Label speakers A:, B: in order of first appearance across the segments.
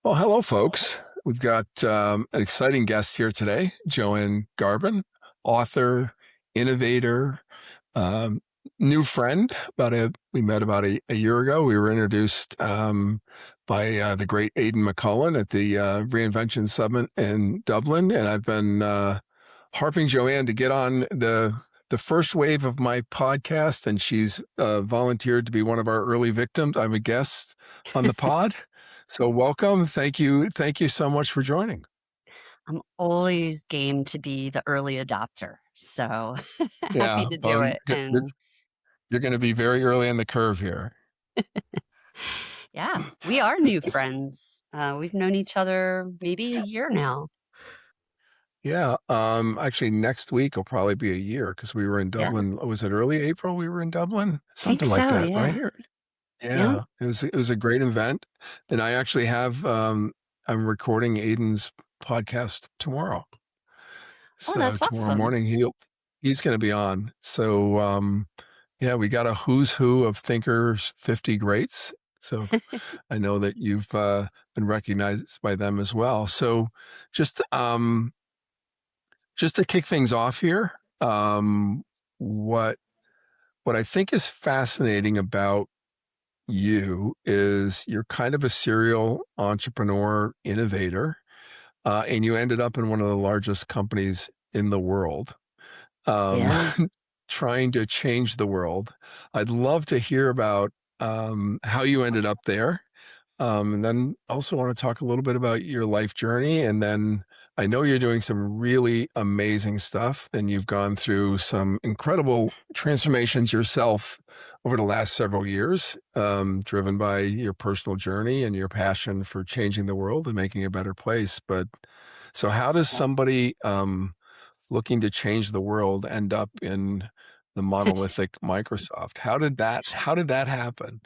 A: Well, hello, folks. We've got an exciting guest here today, JoAnn Garbin, author, innovator, um, new friend. We met about a year ago. We were introduced by the great Aidan McCullen at the Reinvention Summit in Dublin, and I've been harping JoAnn to get on the first wave of my podcast, and she's volunteered to be one of our early victims. I'm a guest on the pod. So welcome. Thank you so much for joining.
B: I'm always game to be the early adopter. So happy
A: Yeah,
B: to
A: well,
B: do it. And
A: you're going to be very early on the curve here.
B: yeah, we are new friends. We've known each other maybe a year now.
A: Yeah, actually next week will probably be a year because we were in
B: Yeah,
A: Dublin. Was it early April we were in Dublin?
B: think
A: Something like
B: so.
A: that,
B: Yeah.
A: right?
B: Yeah.
A: Yeah, it was a great event. And I actually have I'm recording Aiden's podcast tomorrow.
B: Oh,
A: So
B: that's
A: tomorrow
B: awesome.
A: morning he's going to be on. So yeah, we got a who's who of thinkers, 50 greats. So I know that you've been recognized by them as well. So just um, just to kick things off here, what I think is fascinating about you is you're kind of a serial entrepreneur innovator, and you ended up in one of the largest companies in the world, um,
B: Yeah.
A: trying to change the world. I'd love to hear about how you ended up there. And then also want to talk a little bit about your life journey. And then I know you're doing some really amazing stuff and you've gone through some incredible transformations yourself over the last several years, driven by your personal journey and your passion for changing the world and making a better place. But so how does somebody looking to change the world end up in the monolithic Microsoft? How did that happen?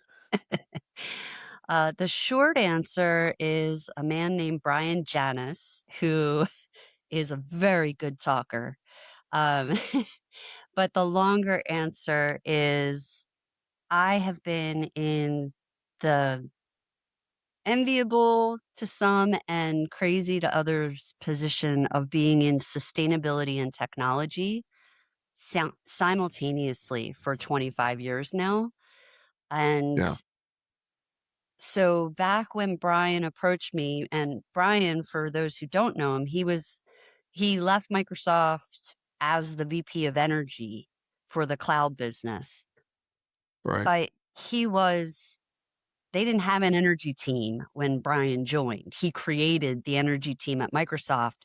B: The short answer is a man named Brian Janis, who is a very good talker. Um, but the longer answer is I have been in the enviable to some and crazy to others position of being in sustainability and technology simultaneously for 25 years now. And
A: Yeah.
B: so back when Brian approached me, and Brian, for those who don't know him, he left Microsoft as the VP of energy for the cloud business.
A: Right.
B: But they didn't have an energy team when Brian joined. He created the energy team at Microsoft,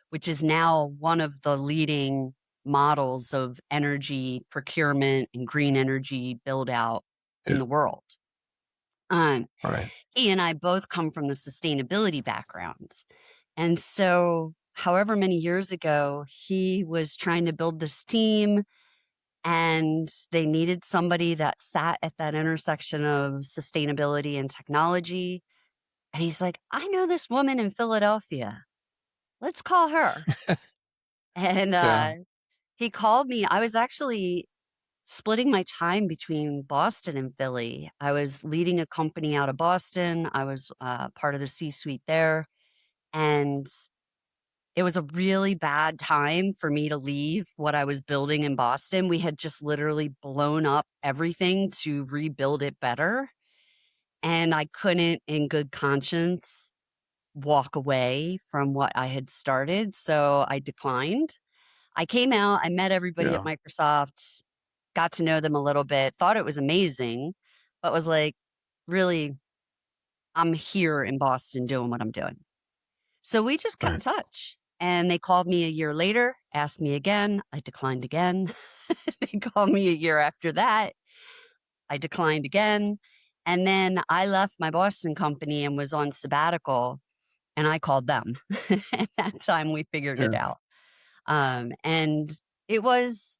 B: which is now one of the leading models of energy procurement and green energy build out in
A: Yeah.
B: the world. Um,
A: Right.
B: he and I both come from the sustainability background. And so, however many years ago, he was trying to build this team and they needed somebody that sat at that intersection of sustainability and technology. And he's like, I know this woman in Philadelphia. Let's call her. And
A: Yeah.
B: he called me. I was actually splitting my time between Boston and Philly. I was leading a company out of Boston. I was part of the C suite there. And it was a really bad time for me to leave what I was building in Boston. We had just literally blown up everything to rebuild it better. And I couldn't, in good conscience, walk away from what I had started. So I declined. I came out, I met everybody at
A: Yeah.
B: Microsoft, got to know them a little bit, thought it was amazing, but was like, really, I'm here in Boston doing what I'm doing. So we just kept in
A: Right.
B: touch. And they called me a year later, asked me again. I declined again. They called me a year after that. I declined again. And then I left my Boston company and was on sabbatical, and I called them. At that time, we figured it
A: Yeah.
B: out. And it was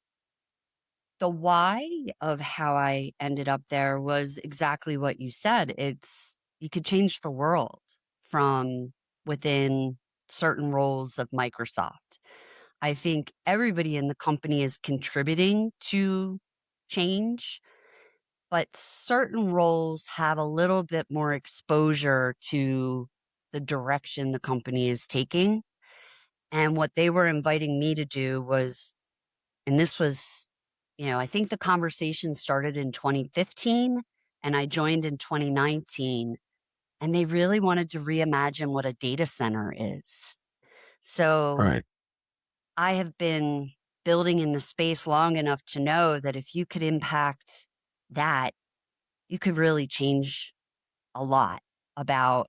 B: the why of how I ended up there was exactly what you said. You could change the world from within certain roles of Microsoft. I think everybody in the company is contributing to change, but certain roles have a little bit more exposure to the direction the company is taking. And what they were inviting me to do was, and this was, I think the conversation started in 2015 and I joined in 2019. And they really wanted to reimagine what a data center is. So
A: Right.
B: I have been building in the space long enough to know that if you could impact that, you could really change a lot about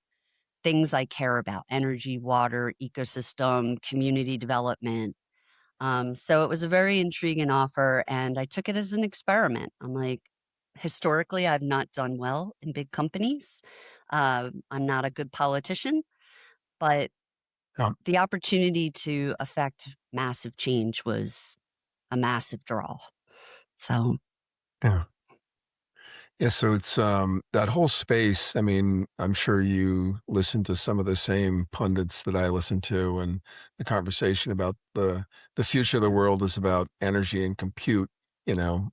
B: things I care about: energy, water, ecosystem, community development. So it was a very intriguing offer, and I took it as an experiment. I'm like, historically, I've not done well in big companies. I'm not a good politician, but
A: Yeah.
B: the opportunity to affect massive change was a massive draw. So,
A: Yeah. Yeah, so it's that whole space. I mean, I'm sure you listen to some of the same pundits that I listen to, and the conversation about the future of the world is about energy and compute,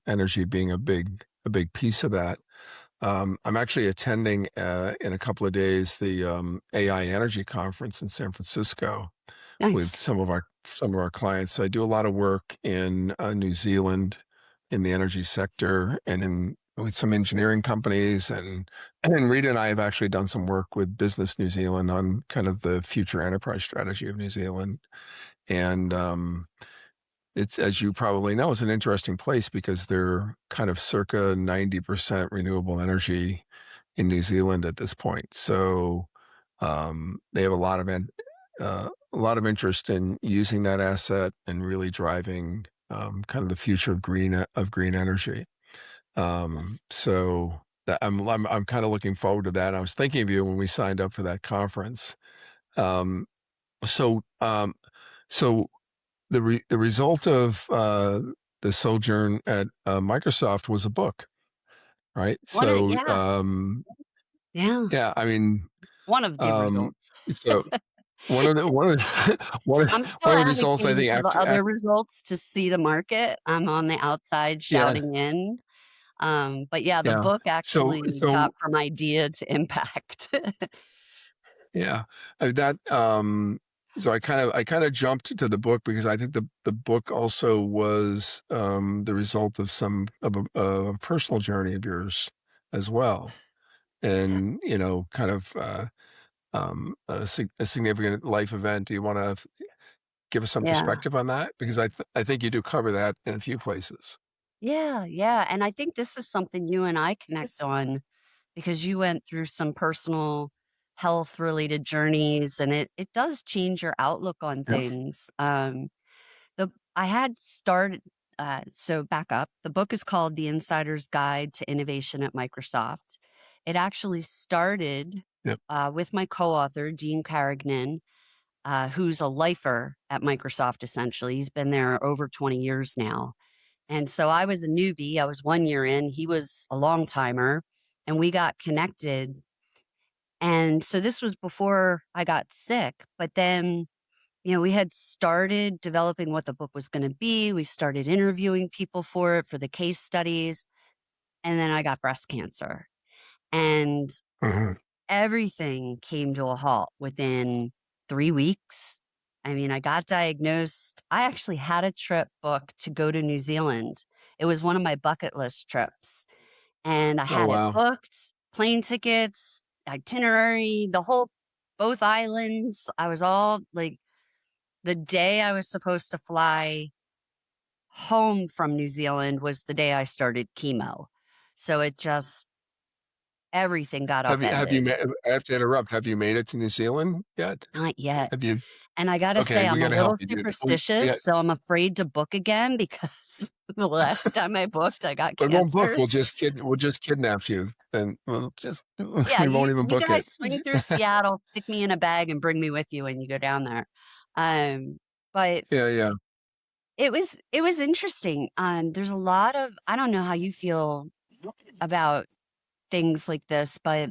A: energy being a big piece of that. I'm actually attending in a couple of days the AI Energy Conference in San Francisco with
B: nice.
A: some of our clients. So I do a lot of work in New Zealand in the energy sector and in with some engineering companies and Rita and I have actually done some work with Business New Zealand on kind of the future enterprise strategy of New Zealand. And it's, as you probably know, it's an interesting place because they're kind of circa 90% renewable energy in New Zealand at this point. So they have a lot of interest in using that asset and really driving kind of the future of green energy. So that I'm kind of looking forward to that. I was thinking of you when we signed up for that conference. Um, so um, so the result of the sojourn at Microsoft was a book, right? So
B: Yeah, yeah.
A: yeah, I mean,
B: One of the
A: um,
B: results.
A: so one of
B: I'm still
A: one of the results I
B: advocating
A: think
B: for the
A: after
B: other results to see the market. I'm on the outside
A: yeah,
B: shouting in. But yeah, the
A: yeah.
B: book
A: So
B: actually got
A: so
B: from idea to impact.
A: yeah, that so I kind of jumped to the book because I think the book also was the result of some of a personal journey of yours as well, and kind of a significant life event. Do you want to give us some
B: Yeah.
A: perspective on that? Because I think you do cover that in a few places.
B: Yeah, yeah. And I think this is something you and I connect on because you went through some personal health related journeys and it does change your outlook on
A: Yeah.
B: things. The I had started so back up. The book is called The Insider's Guide to Innovation at Microsoft. It actually started
A: Yep.
B: with my co-author, Dean Carignan, who's a lifer at Microsoft essentially. He's been there over 20 years now. And so I was a newbie. I was 1 year in. He was a long timer, and we got connected. And so this was before I got sick. But then, we had started developing what the book was going to be. We started interviewing people for it for the case studies. And then I got breast cancer. And
A: Hmm.
B: everything came to a halt within 3 weeks. I mean, I got diagnosed. I actually had a trip booked to go to New Zealand. It was one of my bucket list trips. And I
A: Oh
B: had it
A: wow.
B: booked, plane tickets, itinerary, both islands. I was all like, the day I was supposed to fly home from New Zealand was the day I started chemo. So it just, everything got
A: Have you
B: upended.
A: made? I have to interrupt. Have you made it to New Zealand yet?
B: Not yet.
A: Have you?
B: And I gotta
A: Okay,
B: say,
A: we
B: I'm
A: got
B: a
A: to help
B: little
A: you do that.
B: superstitious,
A: Yeah,
B: so I'm afraid to book again because the last time I booked, I got
A: we won't book.
B: cancer.
A: We'll just kidnap you, and we'll just
B: Yeah,
A: we
B: you
A: won't even
B: you
A: book
B: guys
A: it.
B: swing through Seattle, stick me in a bag, and bring me with you when you go down there. Um, but
A: Yeah, yeah.
B: it was interesting. There's a lot of I don't know how you feel about things like this, but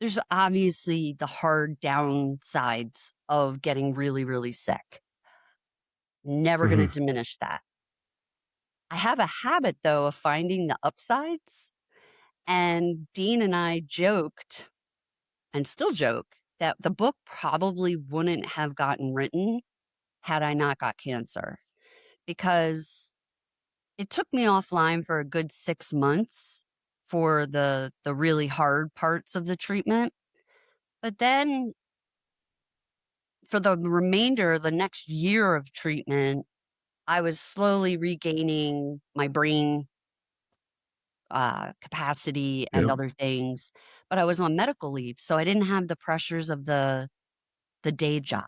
B: there's obviously the hard downsides of getting really, really sick. Never going to
A: Hmm.
B: diminish that. I have a habit though of finding the upsides. And Dean and I joked and still joke that the book probably wouldn't have gotten written had I not got cancer, because it took me offline for a good 6 months for the really hard parts of the treatment. But then for the remainder, the next year of treatment, I was slowly regaining my brain capacity and
A: Yep.
B: other things, but I was on medical leave, so I didn't have the pressures of the day job.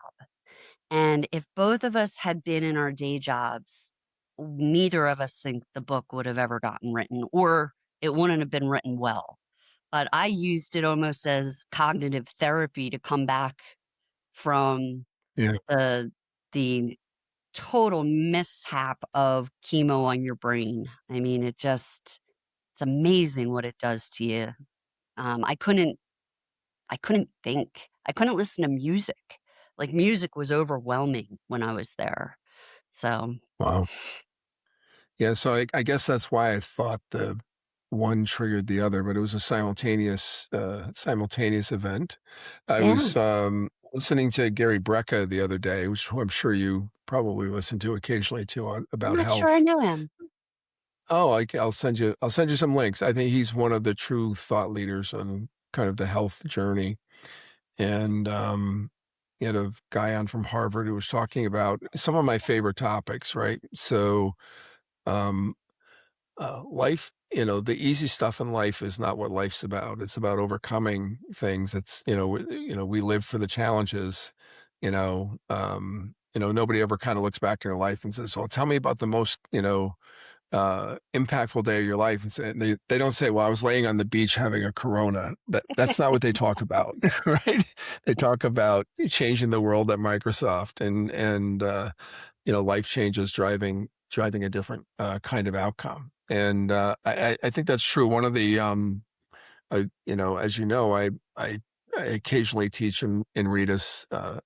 B: And if both of us had been in our day jobs, neither of us think the book would have ever gotten written, or it wouldn't have been written well. But I used it almost as cognitive therapy to come back from
A: Yeah.
B: the total mishap of chemo on your brain. I mean, it's amazing what it does to you. I couldn't think. I couldn't listen to music. Like, music was overwhelming when I was there. So,
A: Wow. Yeah, so I guess that's why I thought the one triggered the other, but it was a simultaneous event. I
B: yeah,
A: was, listening to Gary Brecka the other day, which I'm sure you probably listen to occasionally too, on
B: I'm
A: about
B: not sure I
A: health.
B: knew him.
A: Oh, I'll send you some links. I think he's one of the true thought leaders on kind of the health journey, and, he had a guy on from Harvard who was talking about some of my favorite topics, right? So, um life, the easy stuff in life is not what life's about. It's about overcoming things. It's, we live for the challenges, nobody ever kind of looks back in their life and says, well, tell me about the most, impactful day of your life. And they don't say, well, I was laying on the beach having a Corona. That's not what they talk about, right? They talk about changing the world at Microsoft and life changes driving a different kind of outcome. And I think that's true. One of the as you know, I occasionally teach in Rita's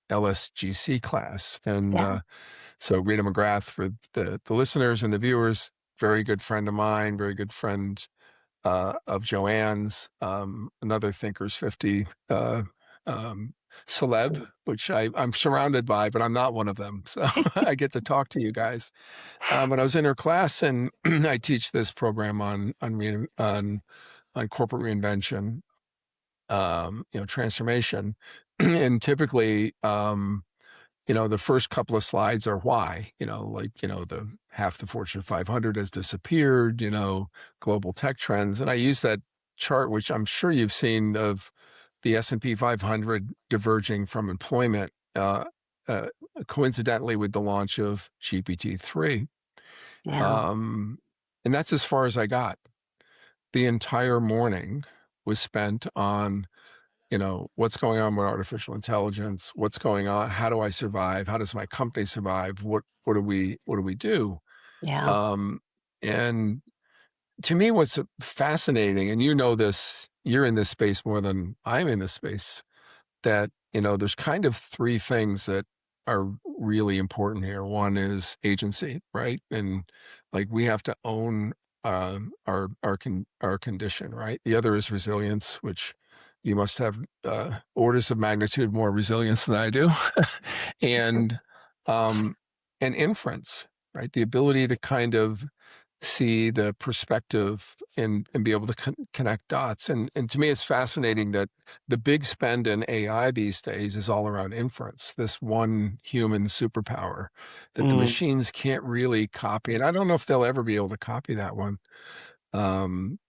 A: LSGC class, and
B: Yeah,
A: so Rita McGrath, for the listeners and the viewers, very good friend of mine, very good friend of JoAnn's, another Thinkers 50 um, celeb, which I'm surrounded by, but I'm not one of them. So I get to talk to you guys. But I was in her class, and I teach this program on corporate reinvention, transformation, and typically, the first couple of slides are why, like, the half the Fortune 500 has disappeared, global tech trends. And I use that chart, which I'm sure you've seen, of the S&P 500 diverging from employment, uh, coincidentally with the launch of GPT-3.
B: yeah,
A: Um, and that's as far as I got. The entire morning was spent on, what's going on with artificial intelligence, what's going on, how do I survive, how does my company survive, what do we do?
B: yeah,
A: um, and to me, what's fascinating, and this, you're in this space more than I'm in this space, that there's kind of three things that are really important here. One is agency, right? And like, we have to own our condition, right? The other is resilience, which you must have orders of magnitude more resilience than I do. and um and inference, right? The ability to kind of see the perspective and be able to connect dots. And to me, it's fascinating that the big spend in AI these days is all around inference, this one human superpower that the
B: mm,
A: machines can't really copy. And I don't know if they'll ever be able to copy that one.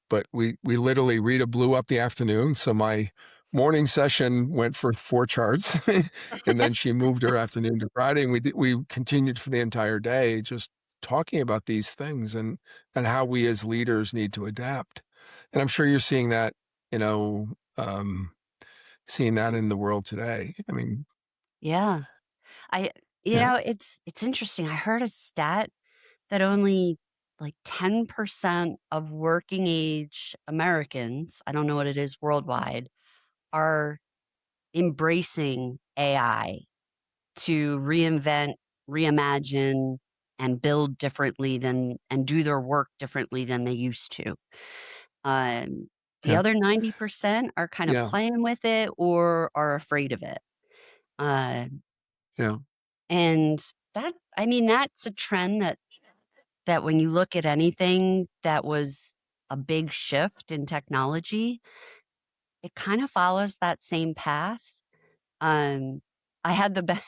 A: But we literally, Rita blew up the afternoon. So my morning session went for 4 charts, and then she moved her afternoon to Friday, and we continued for the entire day, just talking about these things and how we as leaders need to adapt. And I'm sure you're seeing that, you know, um, seeing that in the world today. I mean,
B: yeah. I
A: yeah,
B: it's interesting. I heard a stat that only like 10% of working age Americans, I don't know what it is worldwide, are embracing AI to reinvent, reimagine, and build differently than and do their work differently than they used to. Um, The
A: Yeah.
B: other 90% are kind of
A: Yeah.
B: playing with it or are afraid of it. Uh,
A: Yeah.
B: and that, I mean, that's a trend that when you look at anything that was a big shift in technology, it kind of follows that same path. Um, I had the best.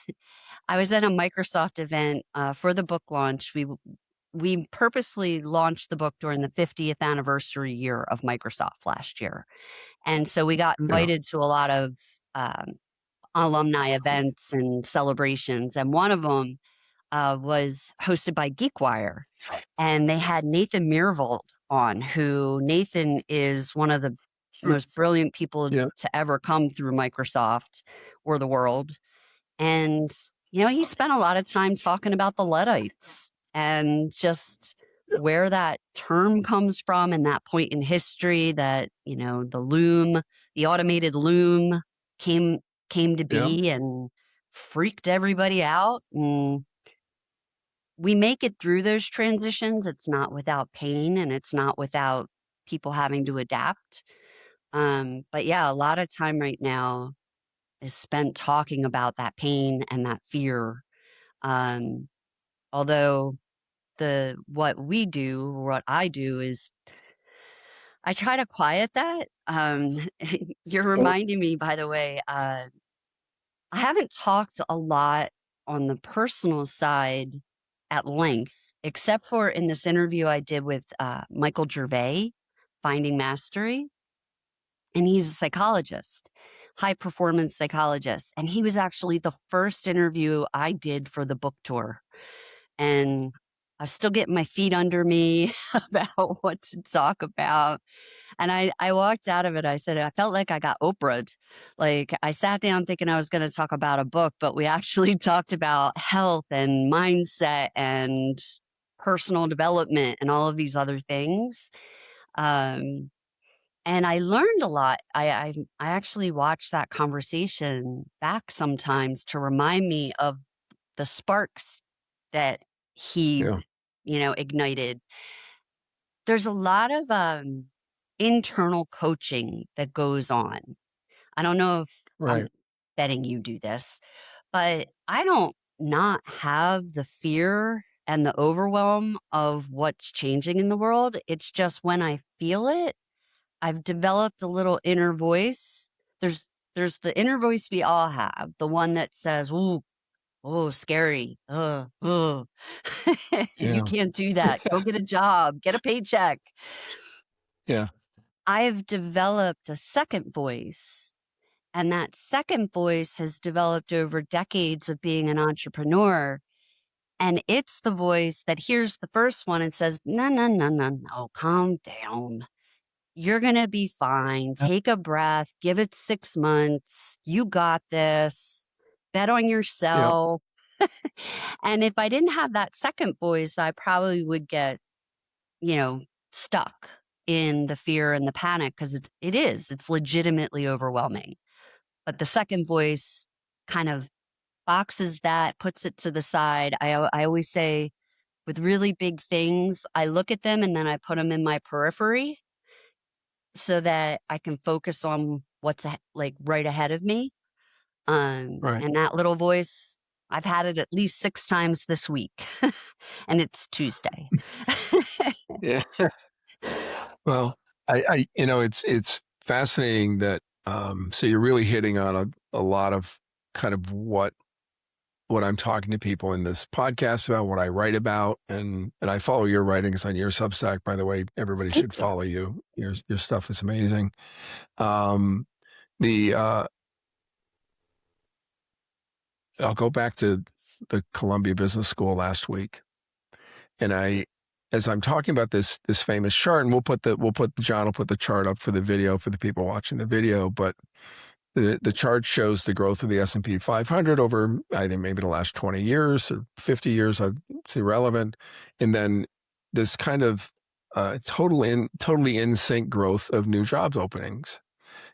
B: I was at a Microsoft event for the book launch. We purposely launched the book during the 50th anniversary year of Microsoft last year, and so we got
A: Yeah.
B: invited to a lot of alumni events and celebrations. And one of them was hosted by GeekWire, and they had Nathan Myhrvold on, who Nathan is one of the most brilliant people
A: Yeah.
B: to ever come through Microsoft or the world. And, he spent a lot of time talking about the Luddites and just where that term comes from and that point in history that, the loom, the automated loom came came to
A: Yeah.
B: be and freaked everybody out. And we make it through those transitions. It's not without pain and it's not without people having to adapt. But yeah, a lot of time right now is spent talking about that pain and that fear. Um, Although what I do is I try to quiet that. You're reminding me, by the way, I haven't talked a lot on the personal side at length, except for in this interview I did with Michael Gervais, Finding Mastery. And he's a psychologist, high performance psychologist. And he was actually the first interview I did for the book tour. And I was still getting my feet under me about what to talk about. And I walked out of it. I said, I felt like I got Oprah'd. Like I sat down thinking I was going to talk about a book, but we actually talked about health and mindset and personal development and all of these other things. Um, and I learned a lot. I actually watch that conversation back sometimes to remind me of the sparks that he,
A: Yeah.
B: ignited. There's a lot of internal coaching that goes on. I don't know if I'm
A: Right.
B: betting you do this, but I don't not have the fear and the overwhelm of what's changing in the world. It's just when I feel it, I've developed a little inner voice. There's there's the inner voice we all have, the one that says, "Ooh, oh, scary. You
A: Yeah.
B: can't do that. Go get a job, get a paycheck."
A: Yeah.
B: I've developed a second voice, and that second voice has developed over decades of being an entrepreneur. And it's the voice that hears the first one and says, "No, no, no, no, no, calm down. You're going to be fine. Take a breath. Give it 6 months. You got this. Bet on
A: Yeah.
B: yourself." And if I didn't have that second voice, I probably would get, you know, stuck in the fear and the panic because it's legitimately overwhelming. But the second voice kind of boxes that, puts it to the side. I always say with really big things, I look at them and then I put them in my periphery so that I can focus on what's like right ahead of me.
A: Right.
B: And that little voice, I've had it at least 6 times this week, and it's Tuesday.
A: Yeah. Well, it's fascinating that so you're really hitting on a lot of kind of what I'm talking to people in this podcast about, what I write about, and I follow your writings on your Substack, by the way. Everybody
B: Thank
A: should
B: you.
A: follow you. Your stuff is amazing. Um, the I'll go back to the Columbia Business School last week, and as I'm talking about this famous chart, and John will put the chart up for the video for the people watching the video, but the chart shows the growth of the S&P 500 over, I think, maybe the last 20 years or 50 years. It's irrelevant. And then this kind of totally in sync growth of new jobs openings.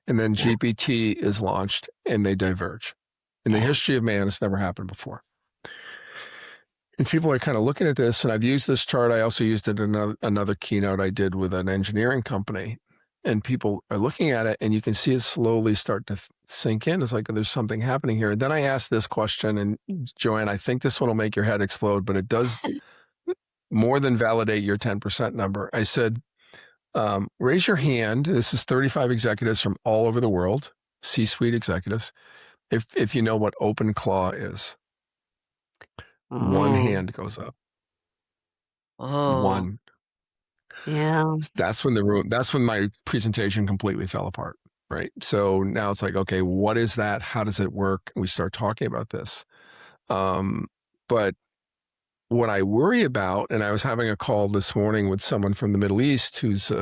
A: And then
B: Yeah.
A: GPT is launched and they diverge. In the
B: Yeah.
A: history of man, it's never happened before. And people are kind of looking at this, and I've used this chart. I also used it in another keynote I did with an engineering company. and people are looking at it, and you can see it slowly start to sink in. It's like there's something happening here. And then I asked this question, and JoAnn, I think this one will make your head explode, but it does more than validate your 10% number. I said, raise your hand. This is 35 executives from all over the world, C-suite executives. If you know what open claw is, one
B: Oh,
A: hand goes up.
B: oh,
A: One.
B: yeah.
A: That's when my presentation completely fell apart. Right. So now it's like, okay, what is that? How does it work? And we start talking about this. But what I worry about, and I was having a call this morning with someone from the Middle East who's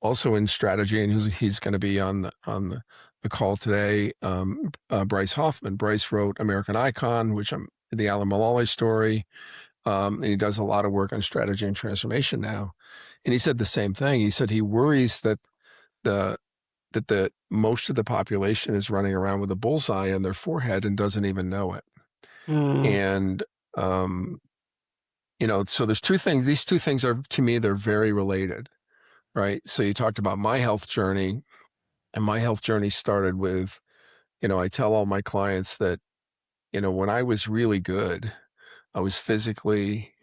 A: also in strategy, and he's going to be on the call today. Bryce Hoffman. Bryce wrote American Icon, which I'm the Alan Mulally story. And he does a lot of work on strategy and transformation now. And he said the same thing. He said he worries that the the most of the population is running around with a bullseye on their forehead and doesn't even know it.
B: Mm,
A: And so there's two things. These two things are, to me, they're very related, right? So you talked about my health journey, and my health journey started with, I tell all my clients that, when I was really good, I was physically,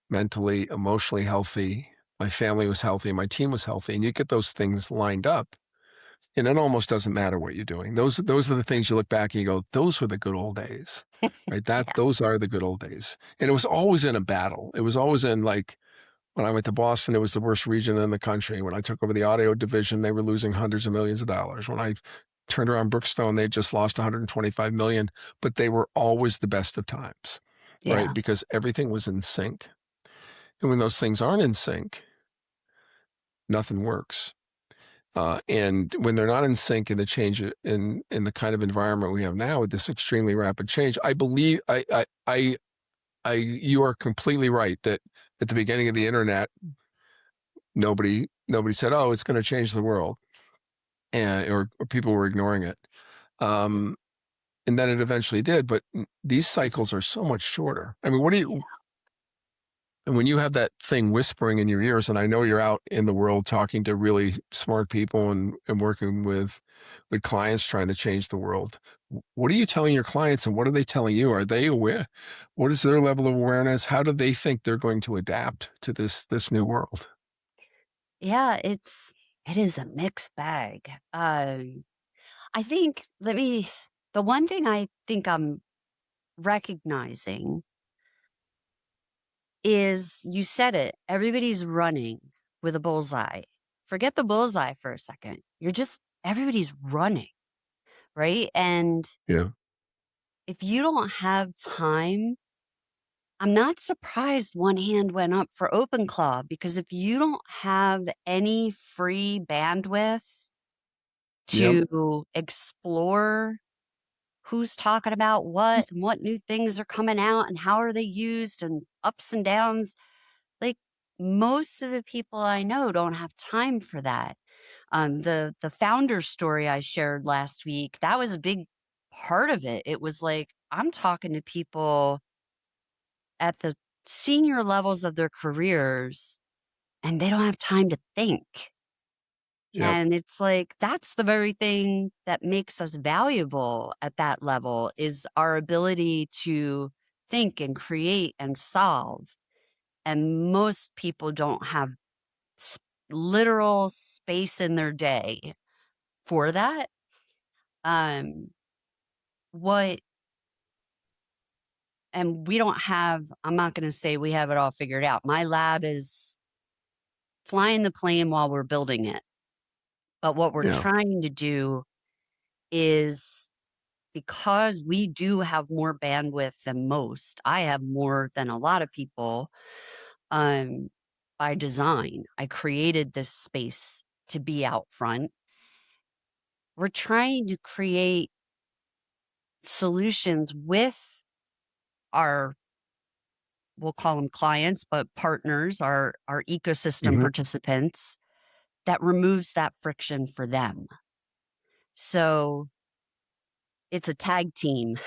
A: mentally, emotionally healthy. My family was healthy. My team was healthy. And you get those things lined up, and it almost doesn't matter what you're doing. Those are the things you look back and you go, those were the good old days, right?
B: yeah,
A: Those are the good old days. And it was always in a battle. It was always in, like, when I went to Boston, it was the worst region in the country. When I took over the audio division, they were losing hundreds of millions of dollars. When I turned around Brookstone, they just lost 125 million, but they were always the best of times, right?
B: yeah,
A: Because everything was in sync. And when those things aren't in sync, nothing works. And when they're not in sync in the change in the kind of environment we have now with this extremely rapid change, I believe you are completely right that at the beginning of the internet, nobody said, "Oh, it's going to change the world," and or people were ignoring it. Um, and then it eventually did. But these cycles are so much shorter. I mean, what do
B: yeah,
A: you and when you have that thing whispering in your ears, and I know you're out in the world talking to really smart people and working with clients trying to change the world. What are you telling your clients, and what are they telling you? Are they aware? What is their level of awareness? How do they think they're going to adapt to this new world?
B: yeah. It is a mixed bag. I think the one thing I think I'm recognizing is you said it. Everybody's running with a bullseye. Forget the bullseye for a second. Everybody's running, right? And
A: Yeah,
B: if you don't have time, I'm not surprised one hand went up for OpenClaw because if you don't have any free bandwidth
A: yep,
B: to explore who's talking about what and what new things are coming out and how are they used and ups and downs, like most of the people I know don't have time for that. The founder story I shared last week, that was a big part of it. It was like I'm talking to people at the senior levels of their careers and they don't have time to think.
A: yep,
B: And it's like that's the very thing that makes us valuable at that level is our ability to think and create and solve. And most people don't have s- literal space in their day for that. Um, what, and we don't have, I'm not going to say we have it all figured out. My lab is flying the plane while we're building it. But what we're
A: yeah,
B: trying to do is because we do have more bandwidth than most, I have more than a lot of people um, by design. I created this space to be out front. We're trying to create solutions with our, we'll call them clients, but partners, our ecosystem
A: hmm,
B: participants that removes that friction for them. So it's a tag team.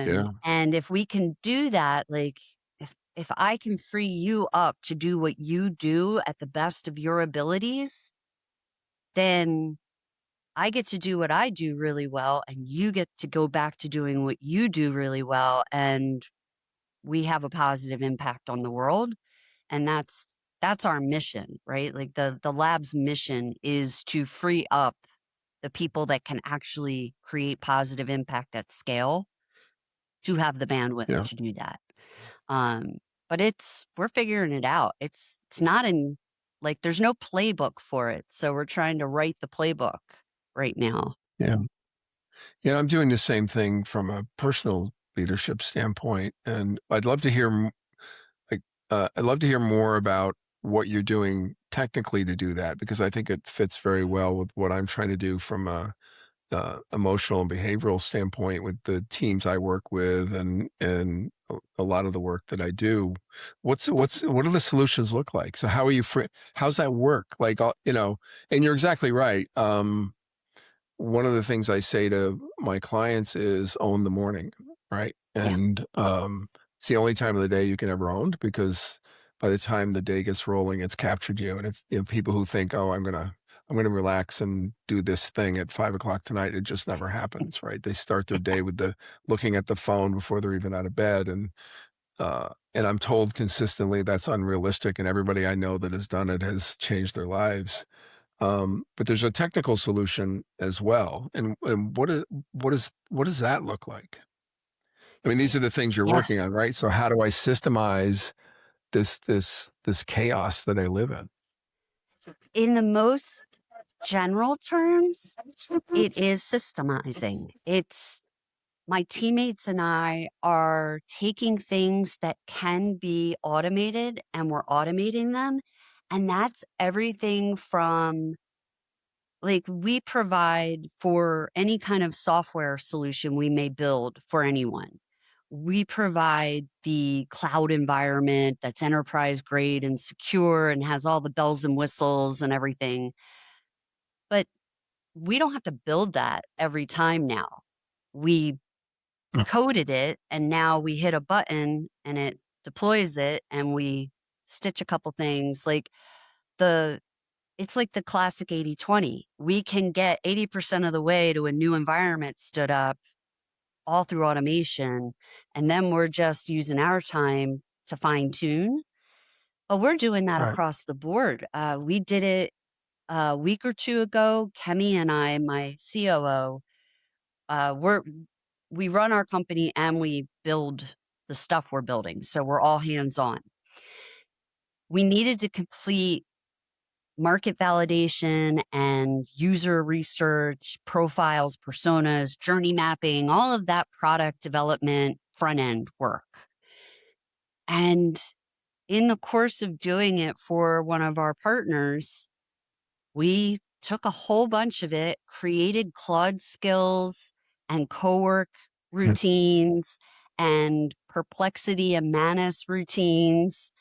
A: yeah,
B: And if we can do that, like if I can free you up to do what you do at the best of your abilities, then I get to do what I do really well, and you get to go back to doing what you do really well, and we have a positive impact on the world. And that's our mission, right? Like the lab's mission is to free up the people that can actually create positive impact at scale to have the bandwidth
A: Yeah.
B: to do that. Um, but we're figuring it out. It's not in, like, there's no playbook for it. So we're trying to write the playbook right now.
A: Yeah. Yeah. I'm doing the same thing from a personal leadership standpoint. And I'd love to hear, like, I'd love to hear more about what you're doing technically to do that, because I think it fits very well with what I'm trying to do from a emotional and behavioral standpoint with the teams I work with, and a lot of the work that I do. What do the solutions look like? So how are you? How's that work? Like, and you're exactly right. One of the things I say to my clients is own the morning, right?
B: Yeah.
A: And it's the only time of the day you can ever own, because by the time the day gets rolling, it's captured you. And if people who think, oh, I'm gonna relax and do this thing at 5 o'clock tonight, it just never happens, right? They start their day with the looking at the phone before they're even out of bed, and I'm told consistently that's unrealistic. And everybody I know that has done it has changed their lives. But there's a technical solution as well. And what does that look like? I mean, these are the things you're
B: Yeah.
A: working on, right? So how do I systemize this chaos that I live in?
B: In the most general terms, it is systemizing. It's my teammates and I are taking things that can be automated and we're automating them. And that's everything from, like, we provide for any kind of software solution we may build for anyone. We provide the cloud environment that's enterprise grade and secure and has all the bells and whistles and everything. But we don't have to build that every time now. We
A: Mm.
B: coded it and now we hit a button and it deploys it and we stitch a couple things. Like, the it's like the classic 80/20. We can get 80% of the way to a new environment stood up all through automation, and then we're just using our time to fine tune. But we're doing that
A: Right.
B: across the board. We did it a week or two ago. Kemi and I, my COO, we run our company and we build the stuff we're building. So we're all hands on. We needed to complete market validation and user research, profiles, personas, journey mapping, all of that product development front end work. And in the course of doing it for one of our partners, we took a whole bunch of it, created Claude skills and cowork
A: Mm.
B: routines and Perplexity and Manus routines,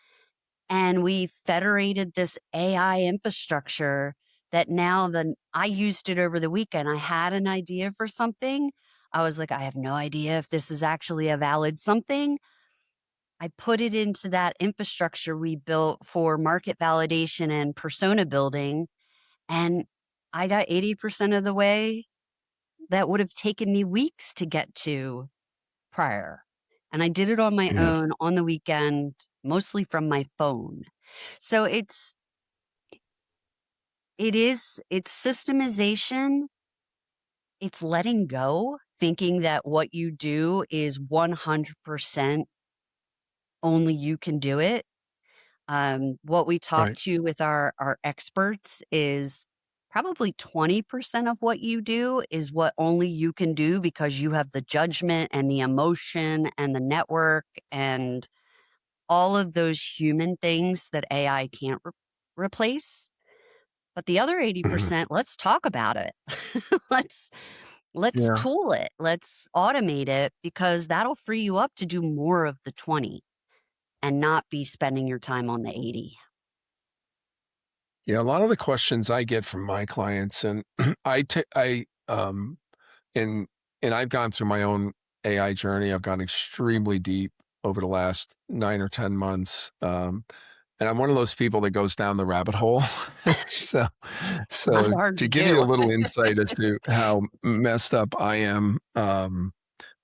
B: and we federated this AI infrastructure that now I used it over the weekend. I had an idea for something. I was like, I have no idea if this is actually a valid something. I put it into that infrastructure we built for market validation and persona building, and I got 80% of the way that would have taken me weeks to get to prior. And I did it on my
A: Yeah.
B: own on the weekend, mostly from my phone. So it's systemization, it's letting go, thinking that what you do is 100% only you can do it. What we talk
A: Right.
B: to with our experts is probably 20% of what you do is what only you can do because you have the judgment and the emotion and the network and all of those human things that AI can't replace. But the other
A: Mhm.
B: 80%, let's talk about it. let's let's
A: Yeah.
B: tool it. Let's automate it because that'll free you up to do more of the 20 and not be spending your time on the 80.
A: Yeah. A lot of the questions I get from my clients, and and I've gone through my own AI journey. I've gone extremely deep over the last 9 or 10 months. and I'm one of those people that goes down the rabbit hole. so,
B: Not
A: so
B: hard
A: to
B: to
A: give you a
B: do.
A: little insight as to how messed up I am,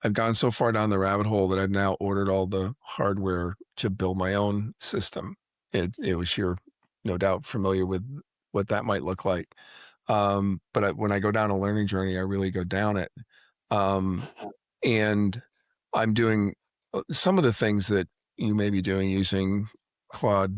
A: I've gone so far down the rabbit hole that I've now ordered all the hardware to build my own system. Which you're no doubt familiar with what that might look like. But when I go down a learning journey, I really go down it. Um, and I'm doing some of the things that you may be doing using Claude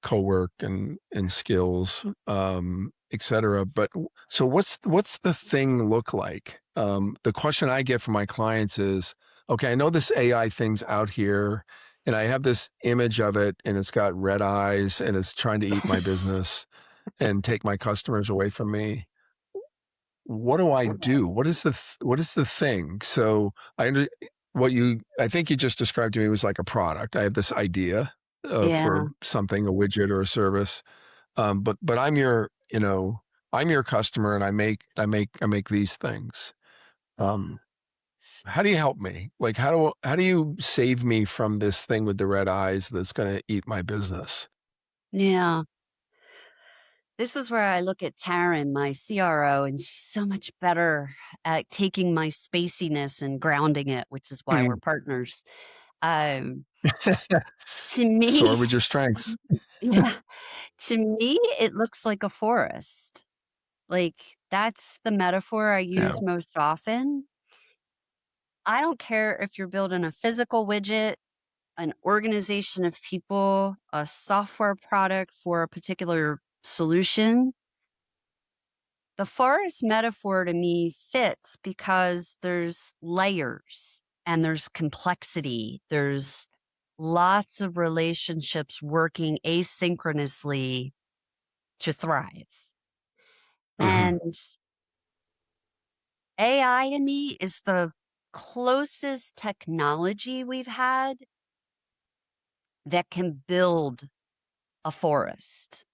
A: co-work and skills, et cetera. But so what's the thing look like? The question I get from my clients is, okay, I know this AI thing's out here and I have this image of it and it's got red eyes and it's trying to eat my business and take my customers away from me. What do I do? What is the thing? So I think you just described to me was like a product. I have this idea for
B: Yeah.
A: something, a widget or a service. But I'm your customer and I make these things. Um, how do you help me? Like how do you save me from this thing with the red eyes that's going to eat my business?
B: Yeah. This is where I look at Taryn, my CRO, and she's so much better at taking my spaciness and grounding it, which is why we're
A: Hmm.
B: partners. Um, to me,
A: Soar with your strengths.
B: yeah, to me, it looks like a forest. Like, that's the metaphor I
A: Yeah.
B: use most often. I don't care if you're building a physical widget, an organization of people, a software product for a particular solution. The forest metaphor to me fits because there's layers and there's complexity. There's lots of relationships working asynchronously to thrive.
A: Hmm.
B: And AI to me is the closest technology we've had that can build a forest.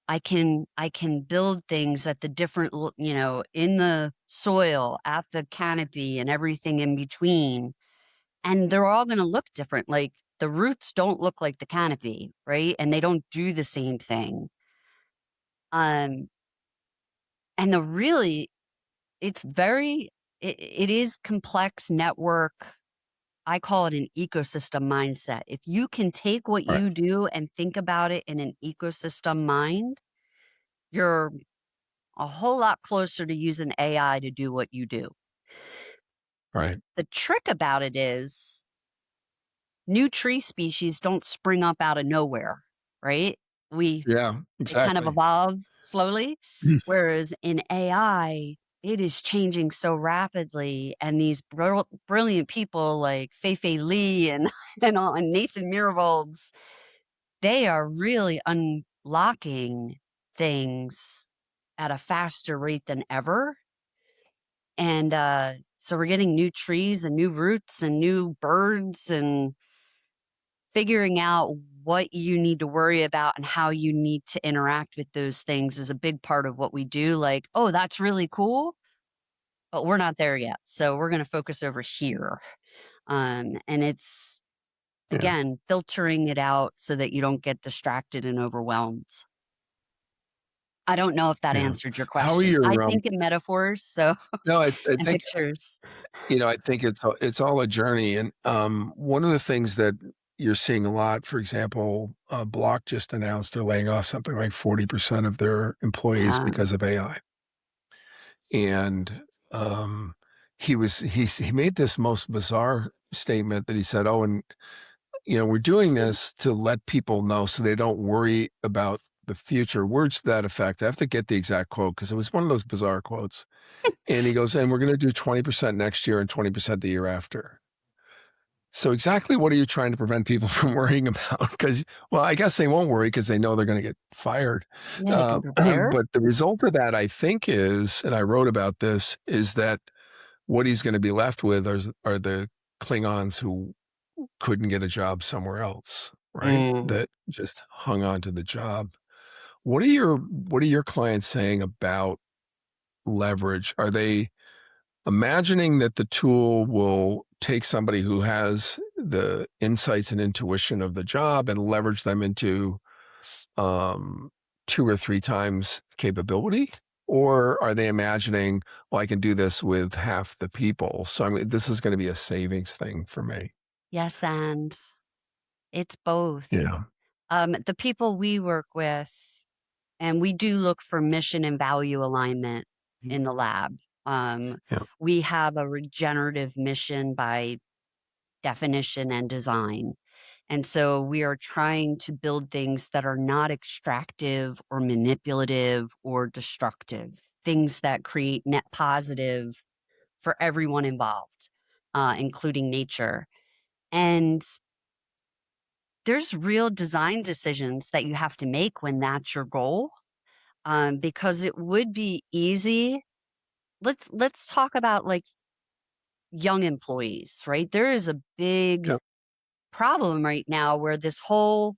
B: I can build things at the different in the soil, at the canopy and everything in between. And they're all going to look different. Like the roots don't look like the canopy, right? And they don't do the same thing. Um and the really it's very it is complex network. I call it an ecosystem mindset. If you can take what
A: Right.
B: you do and think about it in an ecosystem mind, you're a whole lot closer to using AI to do what you do.
A: Right.
B: The trick about it is new tree species don't spring up out of nowhere, right? We
A: Yeah,
B: They kind of
A: exactly.
B: evolve slowly,
A: Mm.
B: whereas in AI, it is changing so rapidly, and these brilliant people like Fei Li and and Nathan Myhrvold's, they are really unlocking things at a faster rate than ever. And so we're getting new trees and new roots and new birds and figuring out what you need to worry about and how you need to interact with those things is a big part of what we do. Like, oh, that's really cool, but we're not there yet. So we're going to focus over here. And it's,
A: Yeah.
B: again, filtering it out so that you don't get distracted and overwhelmed. I don't know if that
A: Yeah.
B: answered your
A: How are
B: question. I
A: your
B: think in metaphors, so
A: no, I
B: and
A: think
B: pictures.
A: I think it's all a journey. And one of the things that you're seeing a lot, for example, Block just announced they're laying off something like 40% of their employees
B: Yeah.
A: because of AI. And he made this most bizarre statement that he said, "Oh, and we're doing this to let people know so they don't worry about the future." Words to that effect. I have to get the exact quote because it was one of those bizarre quotes. And he goes, "And we're going to do 20% next year and 20% the year after." So exactly what are you trying to prevent people from worrying about? Because, well, I guess they won't worry because they know they're going to get fired.
B: Yeah, they can prepare.
A: But the result of that, I think, is, and I wrote about this, is that what he's going to be left with are the Klingons who couldn't get a job somewhere else, right?
B: Mm.
A: That just hung on to the job. What are your clients saying about leverage? Are they imagining that the tool will take somebody who has the insights and intuition of the job and leverage them into um, 2 or 3 times capability? Or are they imagining, well, I can do this with half the people? So I mean, this is going to be a savings thing for me.
B: Yes, and it's both.
A: Yeah.
B: The people we work with, and we do look for mission and value alignment in the lab. Um,
A: Yeah.
B: we have a regenerative mission by definition and design. And so we are trying to build things that are not extractive or manipulative or destructive, things that create net positive for everyone involved, including nature. And there's real design decisions that you have to make when that's your goal, because it would be easy. Let's talk about like young employees, right? There is a big
A: Yeah.
B: problem right now where this whole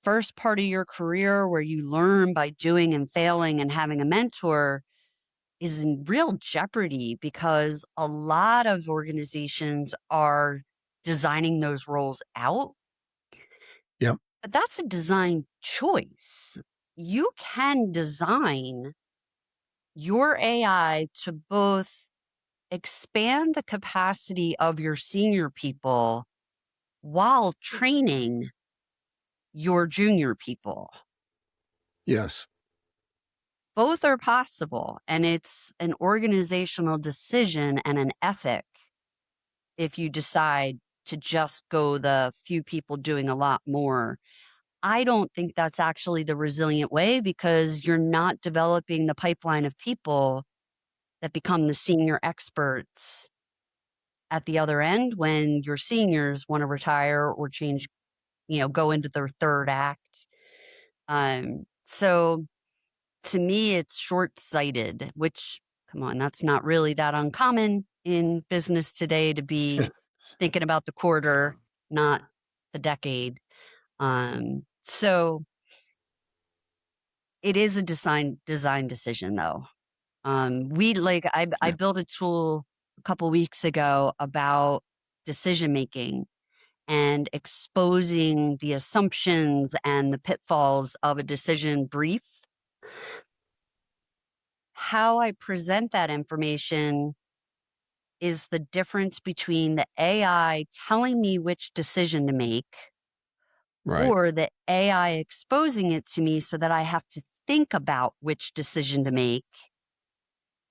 B: first part of your career where you learn by doing and failing and having a mentor is in real jeopardy because a lot of organizations are designing those roles out,
A: Yeah.
B: but that's a design choice. You can design your AI to both expand the capacity of your senior people while training your junior people.
A: Yes.
B: Both are possible, and it's an organizational decision and an ethic if you decide to just go the few people doing a lot more. I don't think that's actually the resilient way because you're not developing the pipeline of people that become the senior experts at the other end when your seniors want to retire or change, go into their third act. So to me, it's short sighted, which, come on, that's not really that uncommon in business today to be thinking about the quarter, not the decade. So it is a design decision though. We like I
A: Yeah.
B: built a tool a couple weeks ago about decision making and exposing the assumptions and the pitfalls of a decision brief. How I present that information is the difference between the AI telling me which decision to make
A: Right.
B: or the AI exposing it to me so that I have to think about which decision to make.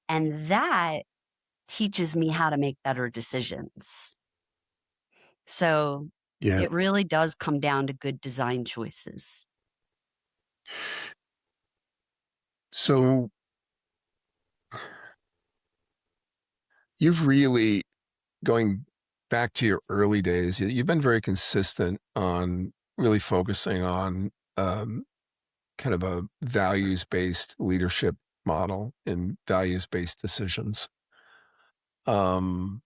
B: And that teaches me how to make better decisions. So
A: Yeah.
B: it really does come down to good design choices.
A: So you've really, going back to your early days, you've been very consistent on really focusing on kind of a values-based leadership model and values-based decisions. Um,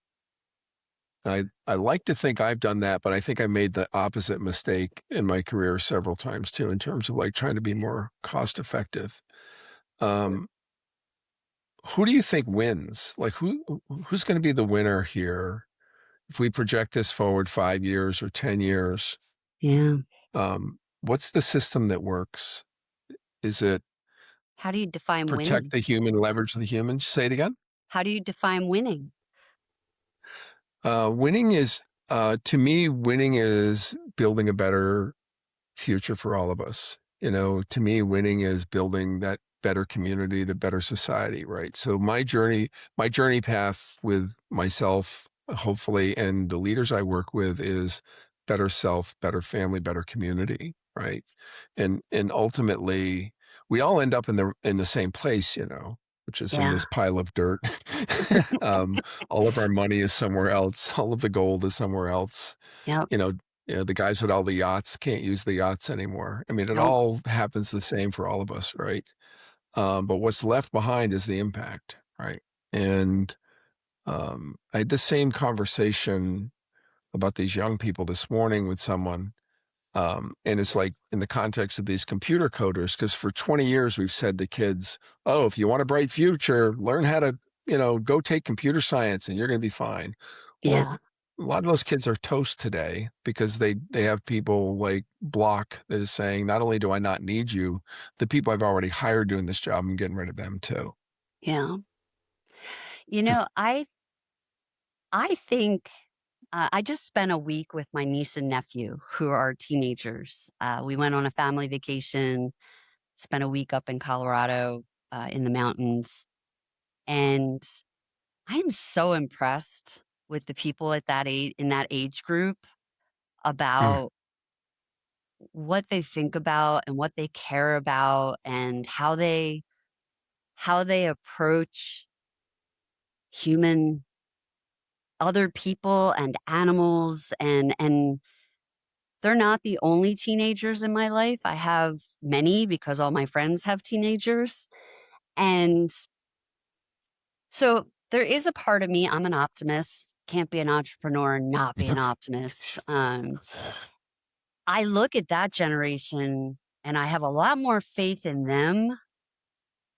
A: I like to think I've done that, but I think I made the opposite mistake in my career several times too, in terms of like trying to be more cost effective. Um, who do you think wins? Like who's going to be the winner here if we project this forward 5 years or 10 years?
B: Yeah.
A: What's the system that works? Is it
B: How do you define
A: protect
B: winning?
A: the human, leverage the human? Say it again.
B: How do you define winning?
A: Winning is, to me, winning is building a better future for all of us. To me, winning is building that better community, the better society, right? So my journey path with myself, hopefully, and the leaders I work with is better self, better family, better community, right? And ultimately, we all end up in the same place, which is in
B: Yeah.
A: this pile of dirt. um, all of our money is somewhere else. All of the gold is somewhere else.
B: Yep.
A: You know, the guys with all the yachts can't use the yachts anymore. I mean, it
B: Nope.
A: all happens the same for all of us, right? But what's left behind is the impact, right? And I had the same conversation about these young people this morning with someone. And it's like in the context of these computer coders, because for 20 years we've said to kids, oh, if you want a bright future, learn how to, go take computer science and you're going to be fine. Well,
B: Yeah.
A: a lot of those kids are toast today because they have people like Block that is saying, not only do I not need you, the people I've already hired doing this job, I'm getting rid of them too.
B: Yeah. You know,
A: Because
B: I think I just spent a week with my niece and nephew who are teenagers. We went on a family vacation, spent a week up in Colorado in the mountains, and I am so impressed with the people at that age in that age group about what they think about and what they care about and how they approach human other people and animals and they're not the only teenagers in my life. I have many because all my friends have teenagers. And so there is a part of me, I'm an optimist, can't be an entrepreneur and not be an optimist. I look at that generation and I have a lot more faith in them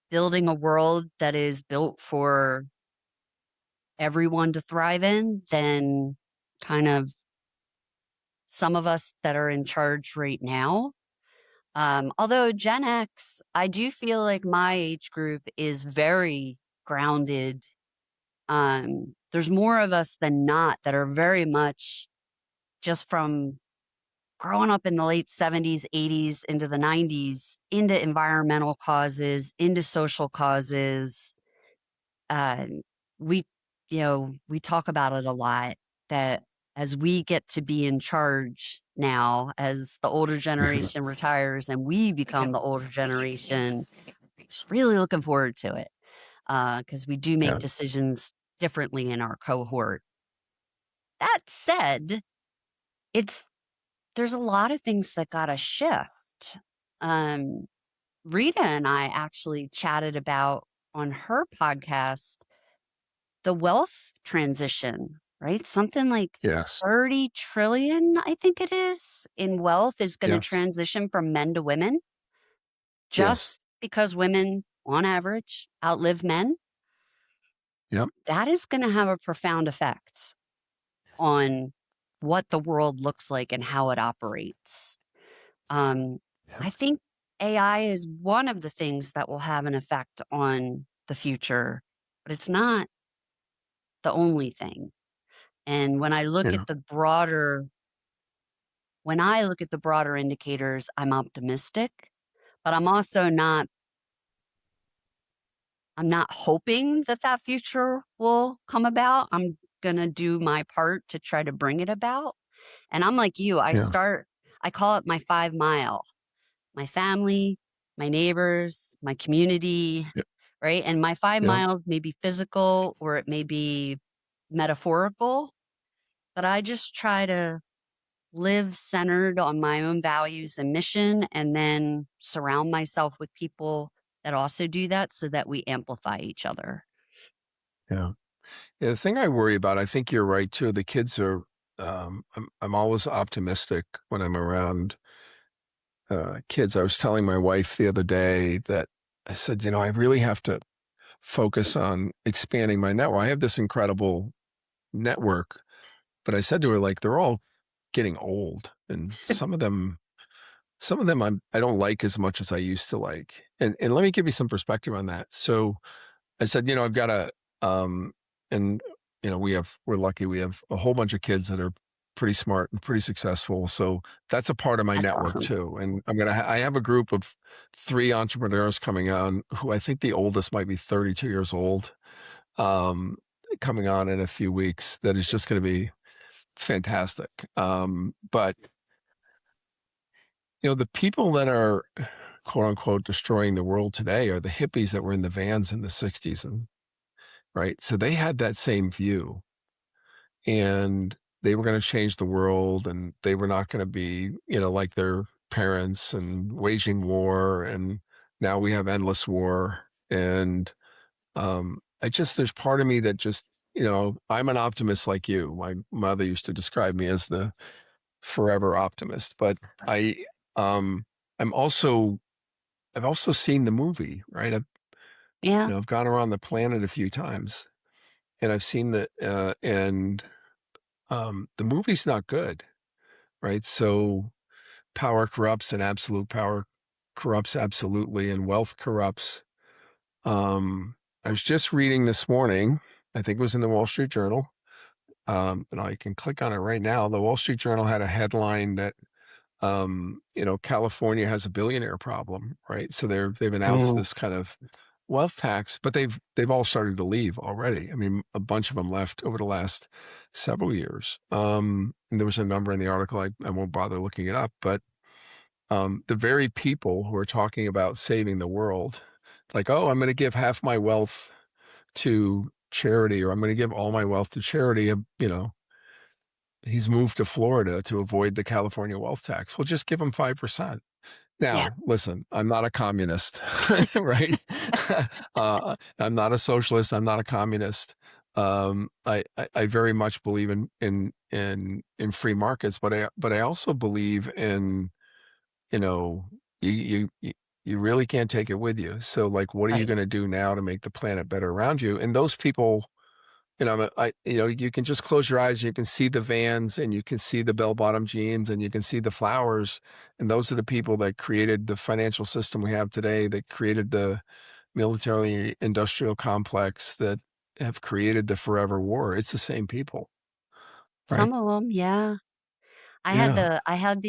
B: building a world that is built for everyone to thrive in than kind of some of us that are in charge right now. Although Gen X, I do feel like my age group is very grounded. There's more of us than not that are very much just from growing up in the late 70s, 80s into the 90s, into environmental causes, into social causes. Uh, we, we talk about it a lot that as we get to be in charge now, as the older generation retires and we become the older generation, really looking forward to it because we do make
A: yeah,
B: decisions differently in our cohort. That said, it's there's a lot of things that got to shift. Um, Rita and I actually chatted about on her podcast the wealth transition, right? Something like
A: yes,
B: 30 trillion, I think it is, in wealth is going to
A: yes,
B: transition from men to women
A: yes,
B: just because women, on average, outlive men.
A: yep,
B: That is going to have a profound effect on what the world looks like and how it operates. Um,
A: yep,
B: I think AI is one of the things that will have an effect on the future, but it's not the only thing. And
A: yeah,
B: when I look at the broader indicators, I'm optimistic, but I'm not hoping that that future will come about. I'm going to do my part to try to bring it about. And I'm like you,
A: yeah,
B: I call it my 5 mile, my family, my neighbors, my community,
A: yep,
B: right? And my five
A: yep,
B: miles may be physical or it may be metaphorical, but I just try to live centered on my own values and mission, and then surround myself with people that also do that so that we amplify each other.
A: yeah. Yeah, the thing I worry about, I think you're right too. The kids are, I'm always optimistic when I'm around kids. I was telling my wife the other day that I said, I really have to focus on expanding my network. I have this incredible network, but I said to her, like, they're all getting old, and I don't like as much as I used to like. And let me give you some perspective on that. So I said, I've got um, and we're lucky we have a whole bunch of kids that are pretty smart and pretty successful. So that's a part of my
B: That's
A: network
B: awesome.
A: too. And I have a group of 3 entrepreneurs coming on who I think the oldest might be 32 years old, um, coming on in a few weeks. That is just going to be fantastic. But the people that are quote unquote destroying the world today are the hippies that were in the vans in the 60s and right. So they had that same view and they were going to change the world and they were not going to be, like their parents and waging war. And now we have endless war. And there's part of me that just, I'm an optimist like you. My mother used to describe me as the forever optimist, but I, um, I'm also, I've also seen the movie, right?
B: Yeah.
A: I've gone around the planet a few times and I've seen and the movie's not good, right? So power corrupts and absolute power corrupts absolutely, and wealth corrupts. I was just reading this morning, I think it was in the Wall Street Journal, and I can click on it right now. The Wall Street Journal had a headline that California has a billionaire problem, right? So they've announced
B: Mm.
A: this kind of wealth tax, but they've all started to leave already. I mean, a bunch of them left over the last several years. And there was a number in the article. I won't bother looking it up, but the very people who are talking about saving the world, like, oh, I'm going to give half my wealth to charity, or I'm going to give all my wealth to charity. He's moved to Florida to avoid the California wealth tax. Well, just give him 5%.
B: Yeah.
A: Now, listen, I'm not a communist, right? I'm not a socialist. I'm not a communist. I very much believe in free markets, but I also believe in, you know, you really can't take it with you. So, like, what are you
B: Right.
A: going to do now to make the planet better around you? And those people, you can just close your eyes. You can see the vans, and you can see the bell-bottom jeans, and you can see the flowers. And those are the people that created the financial system we have today, that created the military-industrial complex, that have created the forever war. It's the same people, right?
B: Some of them, yeah.
A: Yeah.
B: I had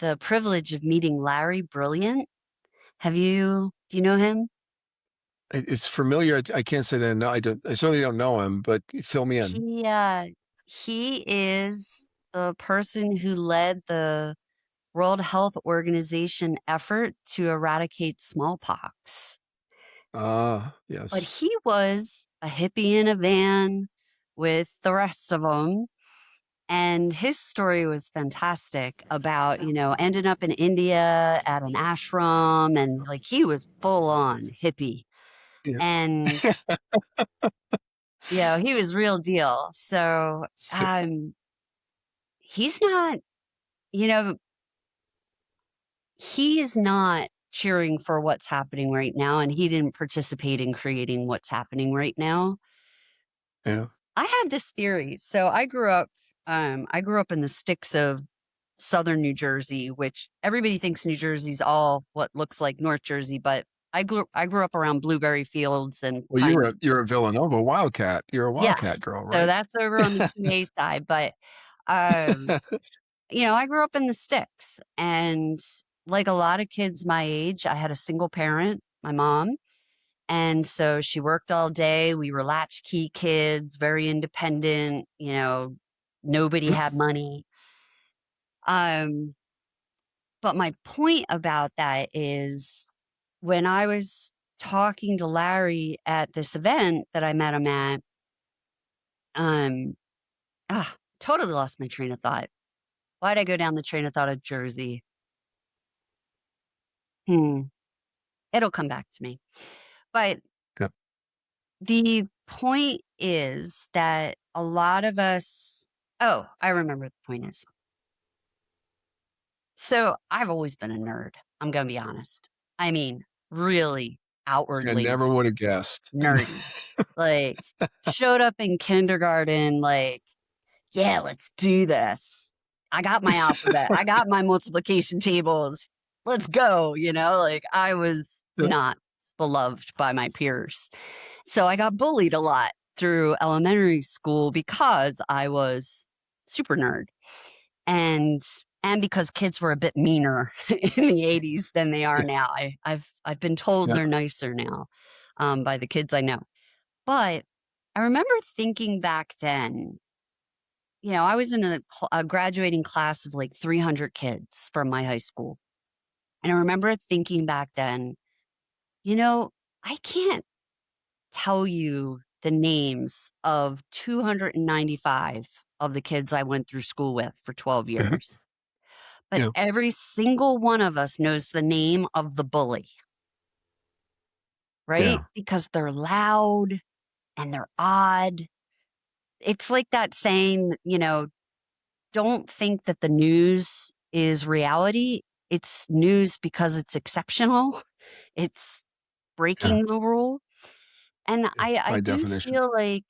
B: the privilege of meeting Larry Brilliant. Do you know him?
A: It's familiar. I can't say that. No, I don't. I certainly don't know him, but fill me in.
B: He uh he is the person who led the World Health Organization effort to eradicate smallpox.
A: Ah,
B: But
A: yes.
B: he was a hippie in a van with the rest of them. And his story was fantastic about, ending up in India at an ashram, and like he was full on hippie.
A: Yeah.
B: And, he was real deal. So he's not, you know, he is not cheering for what's happening right now. And he didn't participate in creating what's happening right now.
A: Yeah.
B: I had this theory. So I grew up in the sticks of southern New Jersey, which everybody thinks New Jersey's all what looks like North Jersey, but I grew up around blueberry fields and
A: Well,
B: pine.
A: you're a Villanova Wildcat. You're a
B: Yes.
A: Wildcat girl,
B: So
A: right?
B: that's over on the PA side, but um, I grew up in the sticks, and like a lot of kids my age, I had a single parent, my mom, and so she worked all day. We were latchkey kids, very independent, nobody had money. Um, But my point about that is when I was talking to Larry at this event that I met him at, um, totally lost my train of thought. Why'd I go down the train of thought of Jersey? Hmm. It'll come back to me. But
A: Yeah.
B: the point is that a lot of us, oh, I remember what the point is. So I've always been a nerd. I'm going to be honest. I mean, really
A: I
B: outwardly
A: never would have guessed.
B: nerdy. Like, showed up in kindergarten, like, yeah, let's do this. I got my alphabet. I got my multiplication tables. Let's go. Like I was
A: Yeah.
B: not beloved by my peers. So I got bullied a lot through elementary school because I was super nerd. And and because kids were a bit meaner in the 80s than they are
A: Yeah.
B: now. I've been told
A: Yeah.
B: they're nicer now by the kids I know. But I remember thinking back then, I was in a graduating class of like 300 kids from my high school. And I remember thinking back then, you know, I can't tell you the names of 295 of the kids I went through school with for 12
A: Yeah.
B: years. But
A: Yeah.
B: every single one of us knows the name of the bully, right?
A: Yeah.
B: Because they're loud and they're odd. It's like that saying, don't think that the news is reality. It's news because it's exceptional. It's
A: Yeah.
B: breaking the rule. And
A: Yeah.
B: I
A: By
B: do
A: definition.
B: feel like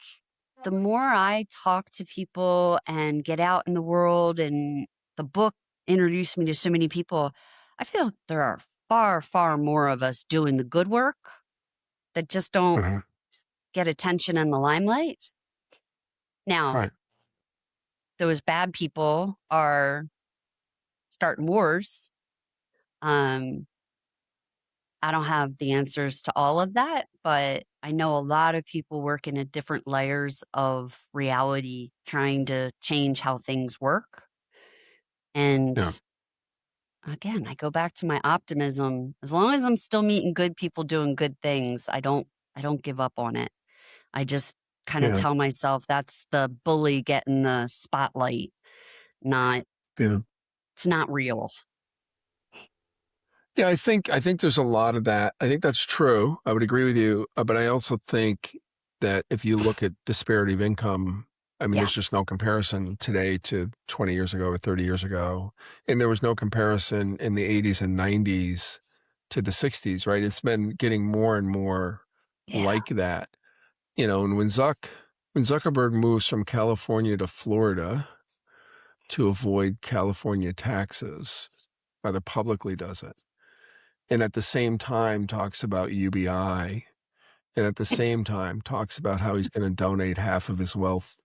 B: the more I talk to people and get out in the world, and the book introduced me to so many people, I feel there are far, far more of us doing the good work that just don't
A: Mhm.
B: get attention in the limelight. Now,
A: Right.
B: those bad people are starting wars. Um, I don't have the answers to all of that, but I know a lot of people working at different layers of reality trying to change how things work. And
A: Yeah.
B: again, I go back to my optimism. As long as I'm still meeting good people doing good things, I don't give up on it. I just kind of
A: Yeah.
B: tell myself that's the bully getting the spotlight, not
A: Yeah.
B: it's not real.
A: Yeah, I think there's a lot of that. I think that's true. I would agree with you, but I also think that if you look at disparity of income, I mean,
B: Yeah.
A: there's just no comparison today to 20 years ago or 30 years ago, and there was no comparison in the 80s and 90s to the 60s, right? It's been getting more and more
B: Yeah.
A: like that, and when Zuckerberg moves from California to Florida to avoid California taxes, rather publicly does it, and at the same time talks about UBI, and at the same time talks about how he's going to donate half of his wealth.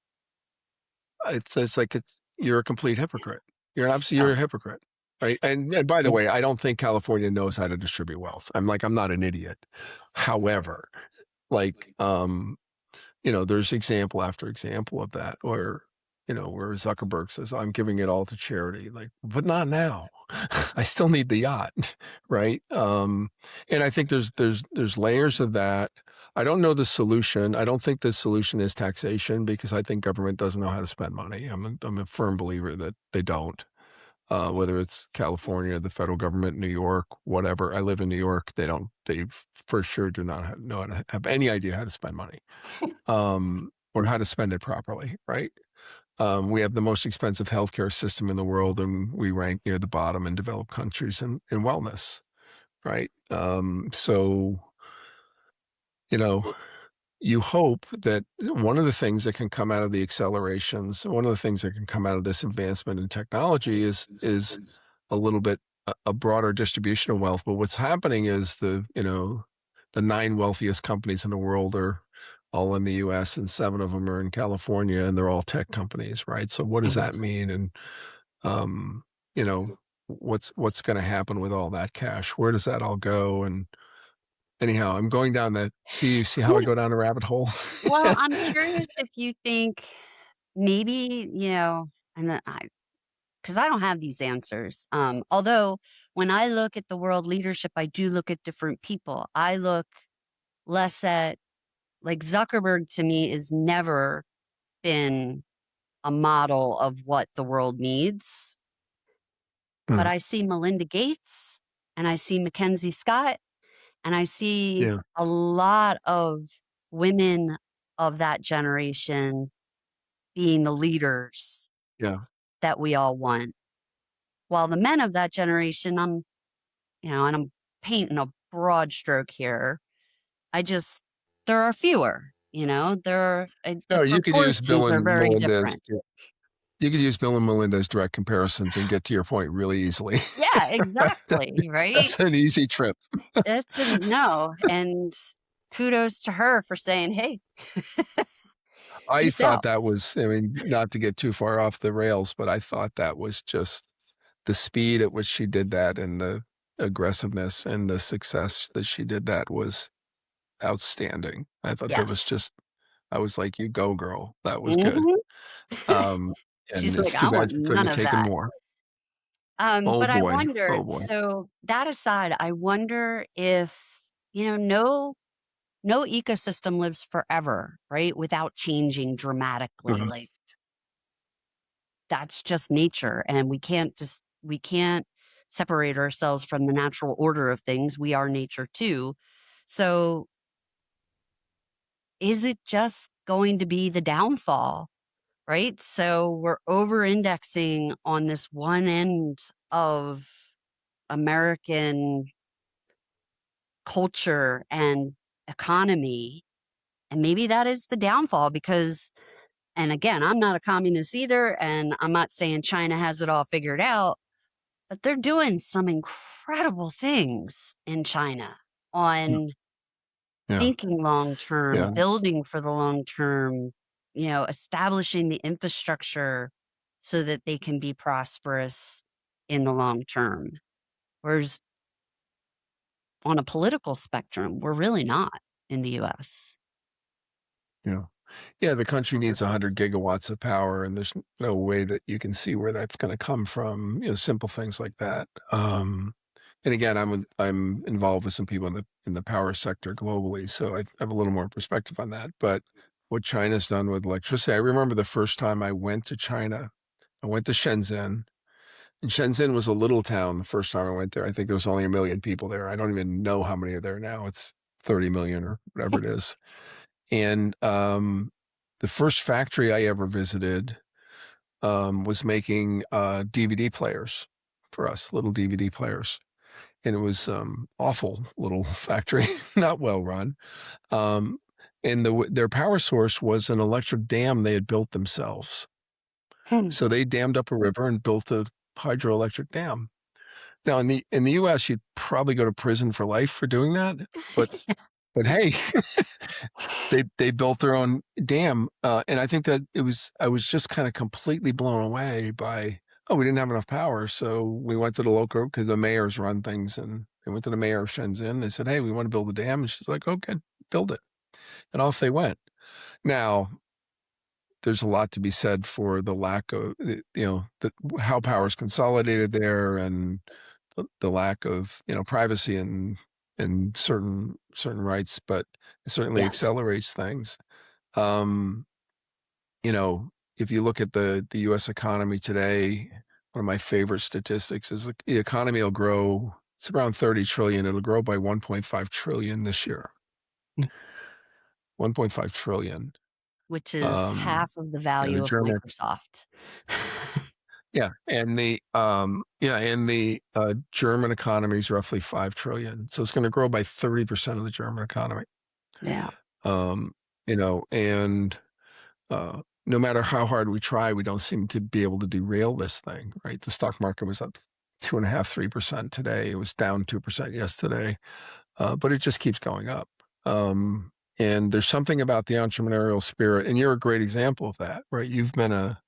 A: It's like you're a complete hypocrite. You're
B: Oh,
A: a hypocrite, right? And by the
B: yeah.
A: way, I don't think California knows how to distribute wealth. I'm not an idiot. However, like there's example after example of that where Zuckerberg says, I'm giving it all to charity, like, but not now. I still need the yacht, right? And I think there's layers of that. I don't know the solution. I don't think the solution is taxation because I think government doesn't know how to spend money. I'm a firm believer that they don't. Whether it's California, the federal government, New York, whatever. I live in New York. They for sure do not know how to have any idea how to spend money, or how to spend it properly, right? We have the most expensive healthcare system in the world, and we rank near the bottom in developed countries in wellness, right? So, you know, you hope that one of the things that can come out of the accelerations, one of the things that can come out of this advancement in technology is a little bit a broader distribution of wealth. But what's happening is the nine wealthiest companies in the world are all in the US and seven of them are in California and they're all tech companies, right? So what does that mean? And um, you know, what's going to happen with all that cash? Where does that all go? And anyhow, I'm going down that see how I go down a rabbit hole?
B: Well, I'm curious if you think maybe, and then because I don't have these answers. Although when I look at the world leadership, I do look at different people. I look less at, like, Zuckerberg to me is never been a model of what the world needs. But
A: Mm,
B: I see Melinda Gates and I see Mackenzie Scott and I see
A: yeah,
B: a lot of women of that generation being the leaders
A: yeah.
B: that we all want. While the men of that generation, and I'm painting a broad stroke here. I just, there are fewer, the
A: No, you could use
B: proportions
A: Bill
B: are
A: and
B: very
A: Melinda's.
B: different.
A: You could use Bill and Melinda's direct comparisons and get to your point really easily.
B: Yeah, exactly. Right.
A: That's an easy trip.
B: It's a no. And kudos to her for saying, hey,
A: I
B: peace
A: thought
B: out.
A: that was, I mean, not to get too far off the rails, but I thought that was just the speed at which she did that and the aggressiveness and the success that she did that was outstanding. I thought that was
B: Yes.
A: just, I was like, you go, girl. That was good.
B: Hmm.
A: Um, and
B: She's like,
A: it's too
B: I
A: bad
B: want
A: you couldn't
B: none
A: have
B: of
A: taken
B: that.
A: more. Oh
B: But I
A: boy. Oh
B: wondered,
A: boy.
B: so that aside, I wonder if, no ecosystem lives forever, right? Without changing dramatically.
A: Mhm.
B: Like, that's just nature. And we can't separate ourselves from the natural order of things. We are nature too. So is it just going to be the downfall, right? So we're over indexing on this one end of American culture and economy. And maybe that is the downfall because And again, I'm not a communist either, and I'm not saying China has it all figured out, but they're doing some incredible things in China
A: Yeah.
B: on
A: Yeah.
B: thinking long term,
A: Yeah.
B: building for the long term, establishing the infrastructure so that they can be prosperous in the long term. Whereas on a political spectrum, we're really not in the US.
A: Yeah. Yeah, the country needs 100 gigawatts of power, and there's no way that you can see where that's gonna come from, simple things like that. And again, I'm involved with some people in the power sector globally, so I have a little more perspective on that, but what China's done with electricity, I remember the first time I went to China, I went to Shenzhen, and Shenzhen was a little town the first time I went there. I think there was only 1,000,000 people there. I don't even know how many are there now. It's 30,000,000 or whatever it is. And, the first factory I ever visited, was making, DVD players for us, little DVD players, and it was, awful little factory, not well run, um, and their power source was an electric dam they had built themselves.
B: Hmm.
A: So they dammed up a river and built a hydroelectric dam. Now in the US, you'd probably go to prison for life for doing that, but hey, they built their own dam, and I think that I was just kinda completely blown away by, "Oh, we didn't have enough power, so we went to the local," because the mayors run things, and they went to the mayor of Shenzhen, they said, "Hey, we wanna build a dam," and she's like, "Okay, build it," and off they went. Now, there's a lot to be said for the lack of, the how power is consolidated there and the lack of, privacy and certain rights, but it certainly
B: Yes.
A: accelerates things. Um, if you look at the US economy today, one of my favorite statistics is the economy will grow, it's around 30 trillion. It'll grow by 1.5 trillion this year. 1.5 trillion.
B: Which is
A: Um,
B: half of the
A: and the
B: value of
A: German
B: Microsoft.
A: Yeah, and the German economy is roughly 5 trillion. So it's gonna grow by 30% of the German economy.
B: Yeah.
A: Um, and no matter how hard we try, we don't seem to be able to derail this thing, right? The stock market was up 2.5, 3% today. It was down 2% yesterday, but it just keeps going up. And there's something about the entrepreneurial spirit, and you're a great example of that, right? You've been a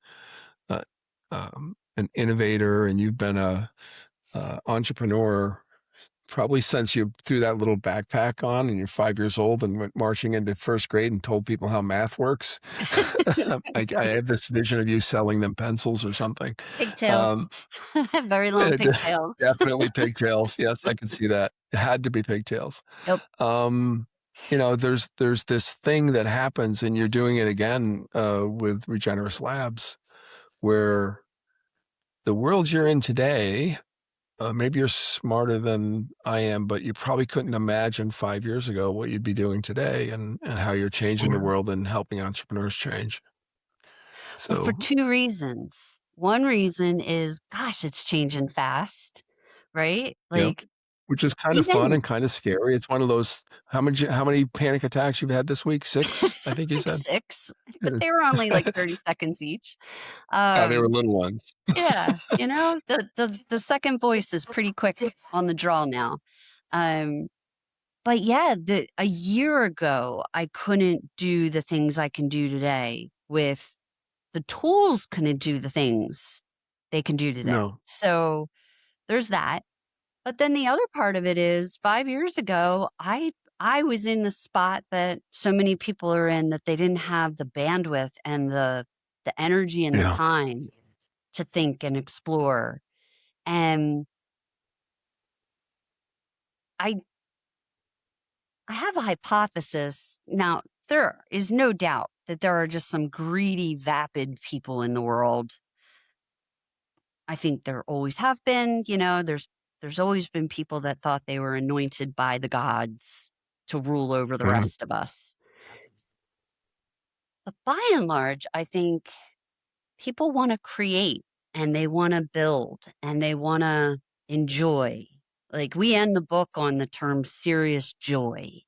A: an innovator, and you've been a entrepreneur probably since you threw that little backpack on and you're 5 years old and went marching into first grade and told people how math works. I have this vision of you selling them pencils or something.
B: Pigtails.
A: Um,
B: Very long
A: it
B: pigtails.
A: definitely pigtails. Yes, I could see that. It had to be pigtails.
B: Yep.
A: Um, there's this thing that happens, and you're doing it again, with Regenerous Labs, where the world you're in today, maybe you're smarter than I am, but you probably couldn't imagine 5 years ago what you'd be doing today and how you're changing the world and helping entrepreneurs change.
B: Well, for
A: So,
B: 2 reasons. One reason is, gosh, it's changing fast, right?
A: yeah,
B: Like,
A: which is kind of fun
B: even
A: and kind of scary. It's one of those, how many panic attacks you've had this week? 6, I think you
B: like
A: said?
B: 6, but they were only like 30 seconds each.
A: They were
B: Um,
A: little ones.
B: yeah, the second voice is pretty quick on the draw now. Um, but yeah, a year ago, I couldn't do the things I can do today with the tools couldn't do the things they can do today.
A: No.
B: So there's that. But then the other part of it is 5 years ago, I was in the spot that so many people are in that they didn't have the bandwidth and the energy and the
A: Yeah.
B: time to think and explore. And I I have a hypothesis. Now, there is no doubt that there are just some greedy, vapid people in the world. I think there always have been, there's always been people that thought they were anointed by the gods to rule over the
A: Mhm.
B: rest of us. But by and large, I think people want to create and they want to build and they want to enjoy. Like we end the book on the term serious joy,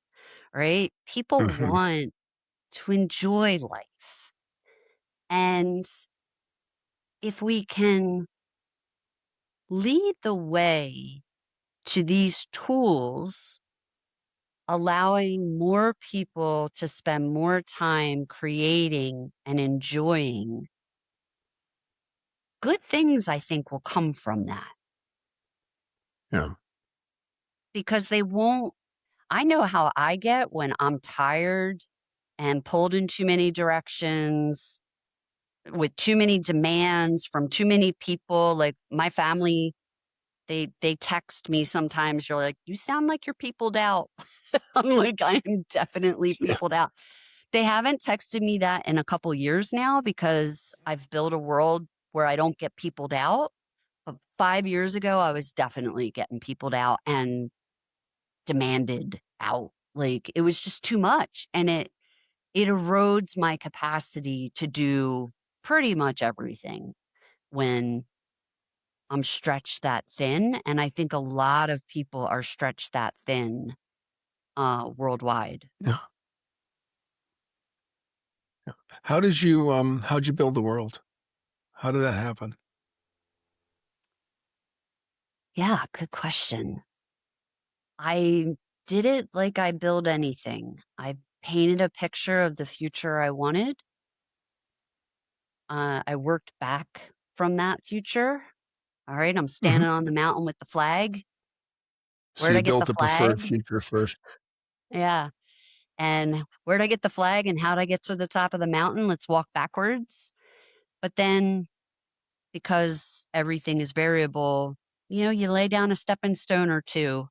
B: right? People
A: Mhm.
B: want to enjoy life. And if we can lead the way to these tools, allowing more people to spend more time creating and enjoying, good things, I think, will come from that
A: Yeah.
B: because they won't. I know how I get when I'm tired and pulled in too many directions with too many demands from too many people. Like my family, they text me sometimes. You're like, you sound like you're peopled out. I'm like, I am definitely
A: Yeah.
B: peopled out. They haven't texted me that in a couple years now because I've built a world where I don't get peopled out. But 5 years ago, I was definitely getting peopled out and demanded out. Like it was just too much. And it erodes my capacity to do pretty much everything when I'm stretched that thin. And I think a lot of people are stretched that thin worldwide.
A: Yeah. Yeah. How'd you build the world? How did that happen?
B: Yeah, good question. I did it like I build anything. I painted a picture of the future I wanted. I worked back from that future. All right, I'm
A: Hmm.
B: standing on the mountain with the flag.
A: So
B: Where'd I
A: you
B: get the
A: built a preferred
B: flag?
A: future first.
B: Yeah. And where'd I get the flag and how'd I get to the top of the mountain? Let's walk backwards. But then, because everything is variable, you lay down a stepping stone or two,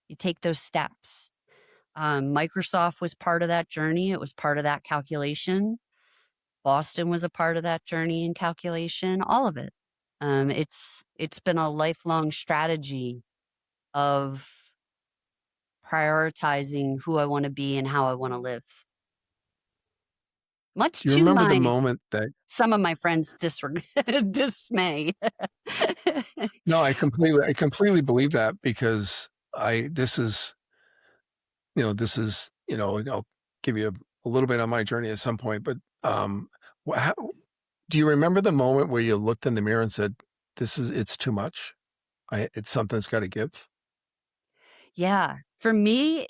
B: you take those steps. Microsoft was part of that journey. It was part of that calculation. Boston was a part of that journey and calculation, all of it. It's been a lifelong strategy of prioritizing who I want to be and how I want to live. Much
A: Do you
B: to
A: remember the
B: my
A: moment that
B: some of my friends dismay.
A: no, I completely believe that because I this is, I'll give you a little bit on my journey at some point, but how, do you remember the moment where you looked in the mirror and said, it's too much. It's something that's got to give.
B: Yeah, for me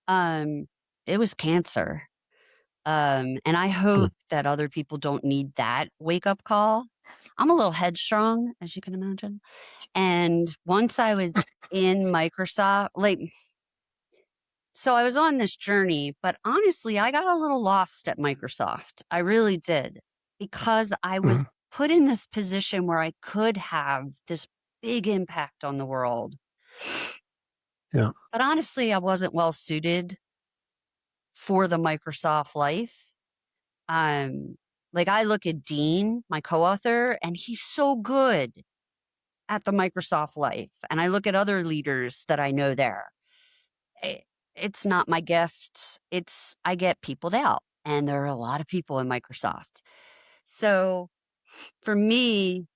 B: um it was cancer. And I
A: Mm.
B: hope that other people don't need that wake up call. I'm a little headstrong, as you can imagine. And once I was in Microsoft, like, so I was on this journey, but honestly, I got a little lost at Microsoft. I really did because I was
A: Mhm.
B: put in this position where I could have this big impact on the world.
A: Yeah.
B: But honestly, I wasn't well suited for the Microsoft life. Um, like I look at Dean, my co-author, and he's so good at the Microsoft life. And I look at other leaders that I know there. It, it's not my gift. I get peopled out, and there are a lot of people in Microsoft. So for me,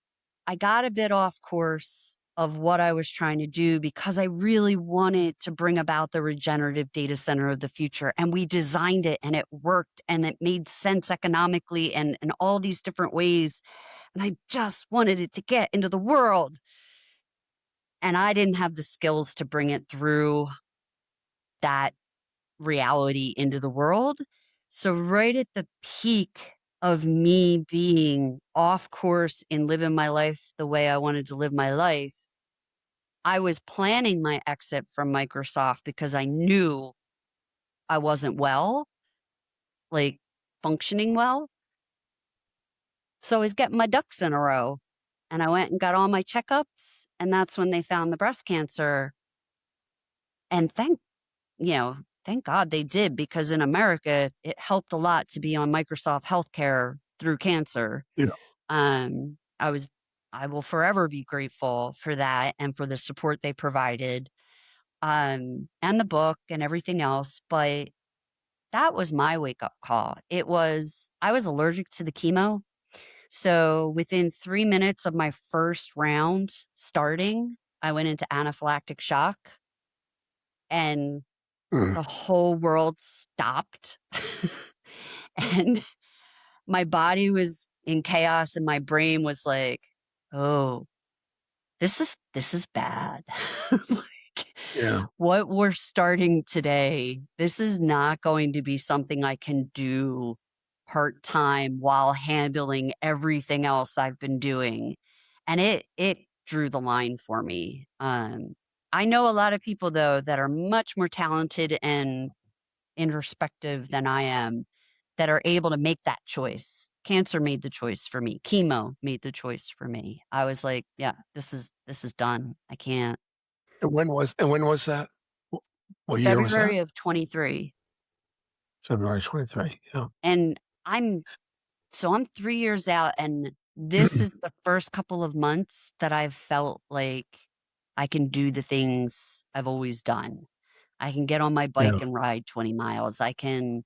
B: I got a bit off course of what I was trying to do because I really wanted to bring about the regenerative data center of the future. And we designed it and it worked and it made sense economically and in all these different ways. And I just wanted it to get into the world. And I didn't have the skills to bring it through that reality into the world. So, right at the peak of me being off course in living my life the way I wanted to live my life, I was planning my exit from Microsoft because I knew I wasn't well, like functioning well. So, I was getting my ducks in a row. And I went and got all my checkups. And that's when they found the breast cancer. And thank God they did because in America, it helped a lot to be on Microsoft Healthcare through cancer.
A: Yeah.
B: Um, I was, I will forever be grateful for that and for the support they provided, and the book and everything else. But that was my wake up call. I was allergic to the chemo. So within 3 minutes of my first round starting, I went into anaphylactic shock and
A: Mm.
B: the whole world stopped. And my body was in chaos and my brain was like, "Oh, this is bad." Like,
A: Yeah.
B: what we're starting today, this is not going to be something I can do part-time while handling everything else I've been doing. And it drew the line for me. I know a lot of people though that are much more talented and introspective than I am that are able to make that choice. Cancer made the choice for me. Chemo made the choice for me. I was like, yeah, this is done. I can't.
A: And when was that? What year was that?
B: February of 23.
A: February 23. Yeah.
B: And I'm I'm 3 years out, and this is the first couple of months that I've felt like I can do the things I've always done. I can get on my
A: Yeah.
B: bike and ride 20 miles. I can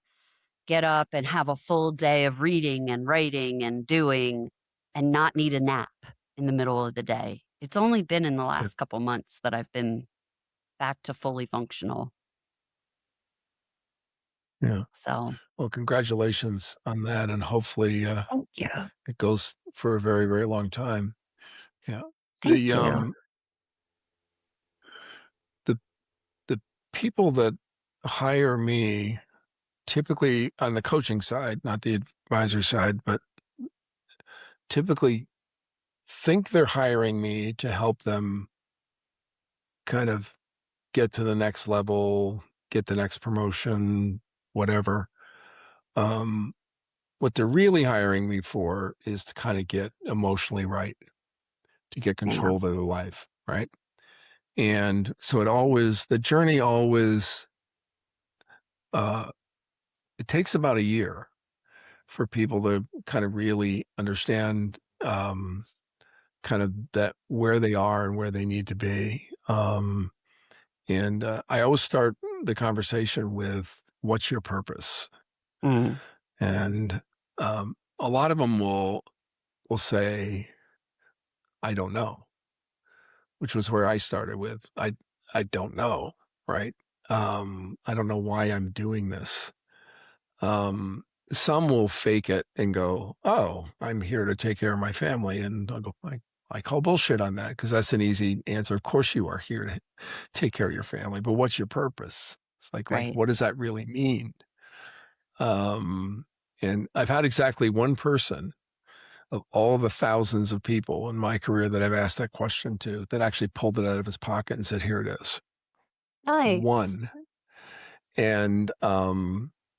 B: get up and have a full day of reading and writing and doing and not need a nap in the middle of the day. It's only been in the
A: Yeah.
B: last couple months that I've been back to fully functional.
A: Yeah.
B: So,
A: Well, congratulations on that, and hopefully,
B: thank you.
A: it goes for a very, very long time. Yeah.
B: Thank
A: The,
B: you.
A: um, the the people that hire me, typically on the coaching side, not the advisor side, but typically think they're hiring me to help them kind of get to the next level, get the next promotion, whatever. Um, what they're really hiring me for is to kind of get emotionally right, to get
B: Yeah.
A: control of their life, right? And so the journey always, uh, it takes about a year for people to kind of really understand, kind of that where they are and where they need to be. And I always start the conversation with, "What's your purpose?"
B: Mm,
A: And a lot of them will say, "I don't know," which was where I started with, I don't know, right? I don't know why I'm doing this. Um, some will fake it and go, "Oh, I'm here to take care of my family," and I'll go, I call bullshit on that because that's an easy answer. Of course, you are here to take care of your family, but what's your purpose? It's like,
B: right.
A: what does that really mean? Um, and I've had exactly one person of all the thousands of people in my career that I've asked that question to that actually pulled it out of his pocket and said, "Here it is."
B: Nice.
A: One. And,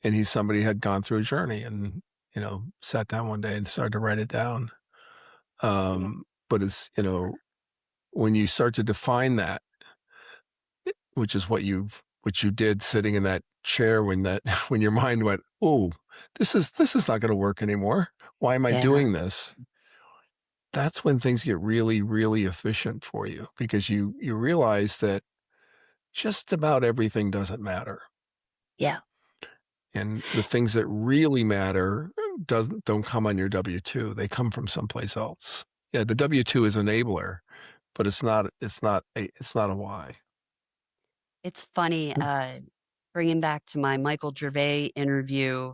A: he's somebody who had gone through a journey and, sat down one day and started to write it down.
B: Yeah.
A: But when you start to define that, which is what you did sitting in that chair when when your mind went, "Oh, this is not gonna work anymore. Why am I
B: Yeah.
A: doing this?" That's when things get really, really efficient for you because you realize that just about everything doesn't matter.
B: Yeah.
A: And the things that really matter don't come on your W-2. They come from someplace else. Yeah, the W-2 is enabler, but it's not a why.
B: It's funny,
A: Hmm.
B: bringing back to my Michael Gervais interview,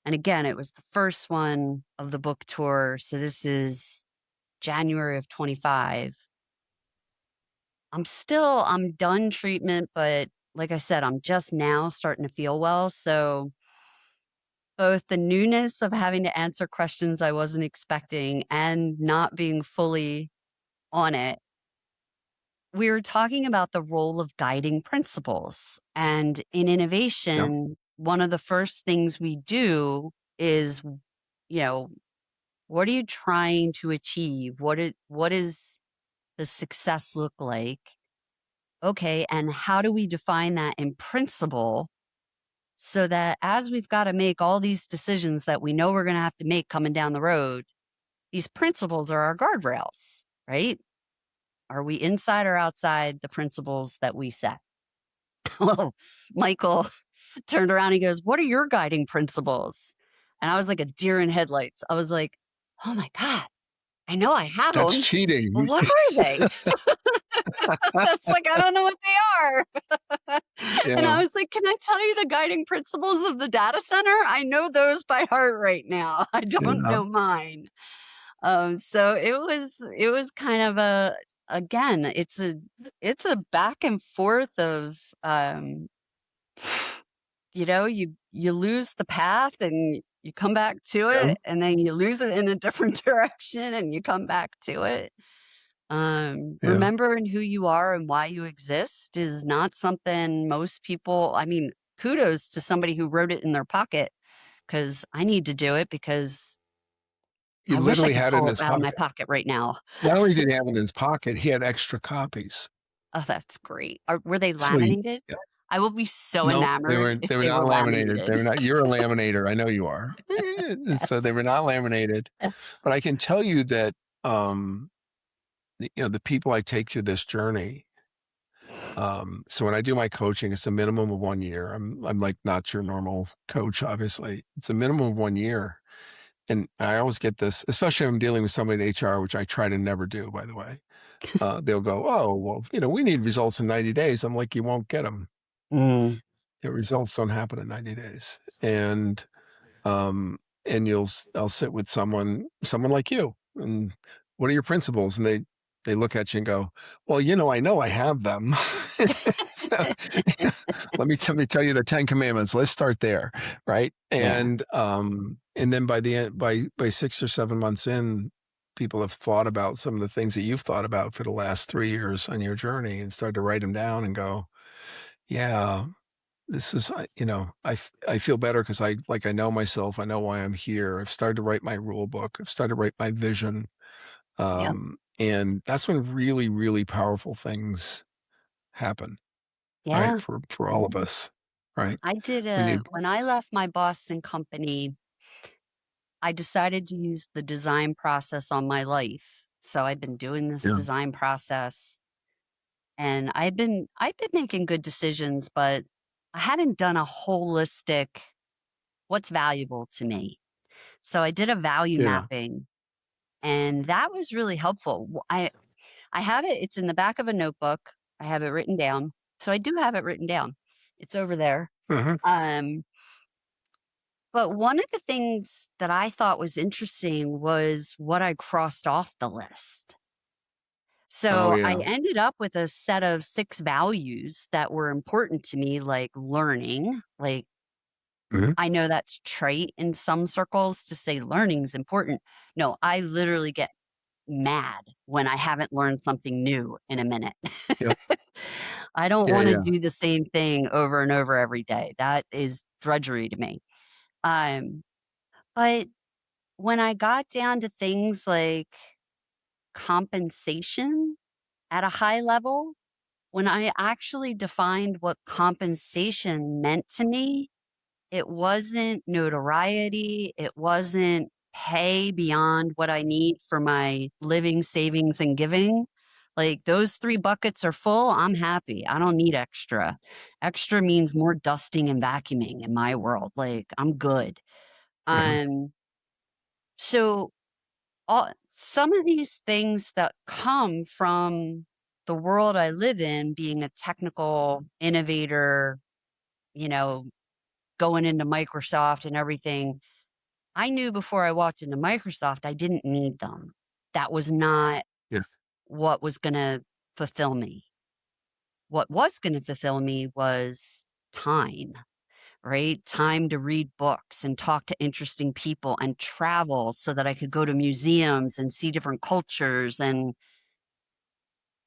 B: and again, it was the first one of the book tour, so this is January of 25. I'm done treatment, but like I said, I'm just now starting to feel well, so both the newness of having to answer questions I wasn't expecting and not being fully on it, we were talking about the role of guiding principles. And in
A: Yeah,
B: innovation, one of the first things we do is, you know, what are you trying to achieve? What is the success look like? Okay, and how do we define that in principle so that as we've got to make all these decisions that we know we're going to have to make coming down the road, these principles are our guardrails, right? Are we inside or outside the principles that we set? Well, Michael turned around and he goes, "What are your guiding principles?" And I was like a deer in headlights. I was like, "Oh my God, I know I have
A: that's
B: them, but
A: cheating.
B: what are they?" It's like, I don't know what they are. And I
A: Yeah,
B: was like, can I tell you the guiding principles of the data center? I know those by heart right now. I don't
A: Yeah,
B: know mine. So it was kind of again, it's a back and forth of, you lose the path and you come back to
A: yeah,
B: it, and then you lose it in a different direction and you come back to it.
A: yeah.
B: Remembering who you are and why you exist is not something most people, I mean, kudos to somebody who wrote it in their pocket, because I need to do it because
A: He
B: I wish I
A: literally
B: could
A: had it in
B: pull
A: his
B: it out of my
A: pocket.
B: pocket right now.
A: Not only did he have it in his pocket, he had extra copies.
B: Oh, that's great. Were they
A: So he
B: laminated?
A: yeah.
B: I will be so
A: No,
B: enamored if
A: they were
B: they
A: not
B: were
A: laminated. They
B: laminated.
A: were not you're a laminator, I know you are. So they
B: Yes.
A: were not laminated.
B: Yes.
A: But I can tell you that, the people I take through this journey, so when I do my coaching, it's a minimum of 1 year. I'm like not your normal coach, obviously. It's a minimum of 1 year. And I always get this, especially if I'm dealing with somebody in HR, which I try to never do, by the way. They'll go, "Oh, well, we need results in 90 days." I'm like, "You won't get them.
B: Mm.
A: The results don't happen in 90 days." Um, and I'll sit with someone like you, and what are your principles? And they look at you and go, "Well, I know I have them." So let me tell you the 10 commandments. Let's start there, right?
B: Yeah.
A: And then by the end, by 6 or 7 months in, people have thought about some of the things that you've thought about for the last 3 years on your journey and start to write them down and go, yeah, this is, I feel better because I know myself. I know why I'm here. I've started to write my rule book. I've started to write my vision.
B: Yep.
A: And that's when really, really powerful things happen, right?
B: Yeah.
A: For all of us, right?
B: I did
A: When you,
B: when I left my Boston company, I decided to use the design process on my life. So I've been doing this
A: yeah,
B: design process, and I've been making good decisions, but I hadn't done a holistic what's valuable to me. So I did a value
A: yeah,
B: mapping, and that was really helpful. I have it, it's in the back of a notebook. I have it written down. So I do have it written down. It's over there.
A: uh-huh.
B: Um, but one of the things that I thought was interesting was what I crossed off the list.
A: Oh
B: So I
A: yeah,
B: ended up with a set of 6 values that were important to me, like learning. Like,
A: mhm,
B: I know that's trite in some circles to say learning's important. No, I literally get mad when I haven't learned something new in a minute.
A: yep,
B: I don't
A: yeah,
B: wanna
A: yeah,
B: do the same thing over and over every day. That is drudgery to me. Um, but when I got down to things like compensation at a high level, when I actually defined what compensation meant to me, it wasn't notoriety, it wasn't pay beyond what I need for my living, savings, and giving. Like, those 3 buckets are full, I'm happy. I don't need extra. Extra means more dusting and vacuuming in my world. Like, I'm good.
A: yeah,
B: Um, so all some of these things that come from the world I live in, being a technical innovator, you know, going into Microsoft and everything, I knew before I walked into Microsoft, I didn't need them. That was not
A: yes,
B: what was going to fulfill me. What was going to fulfill me was time, right? Time to read books and talk to interesting people and travel so that I could go to museums and see different cultures. And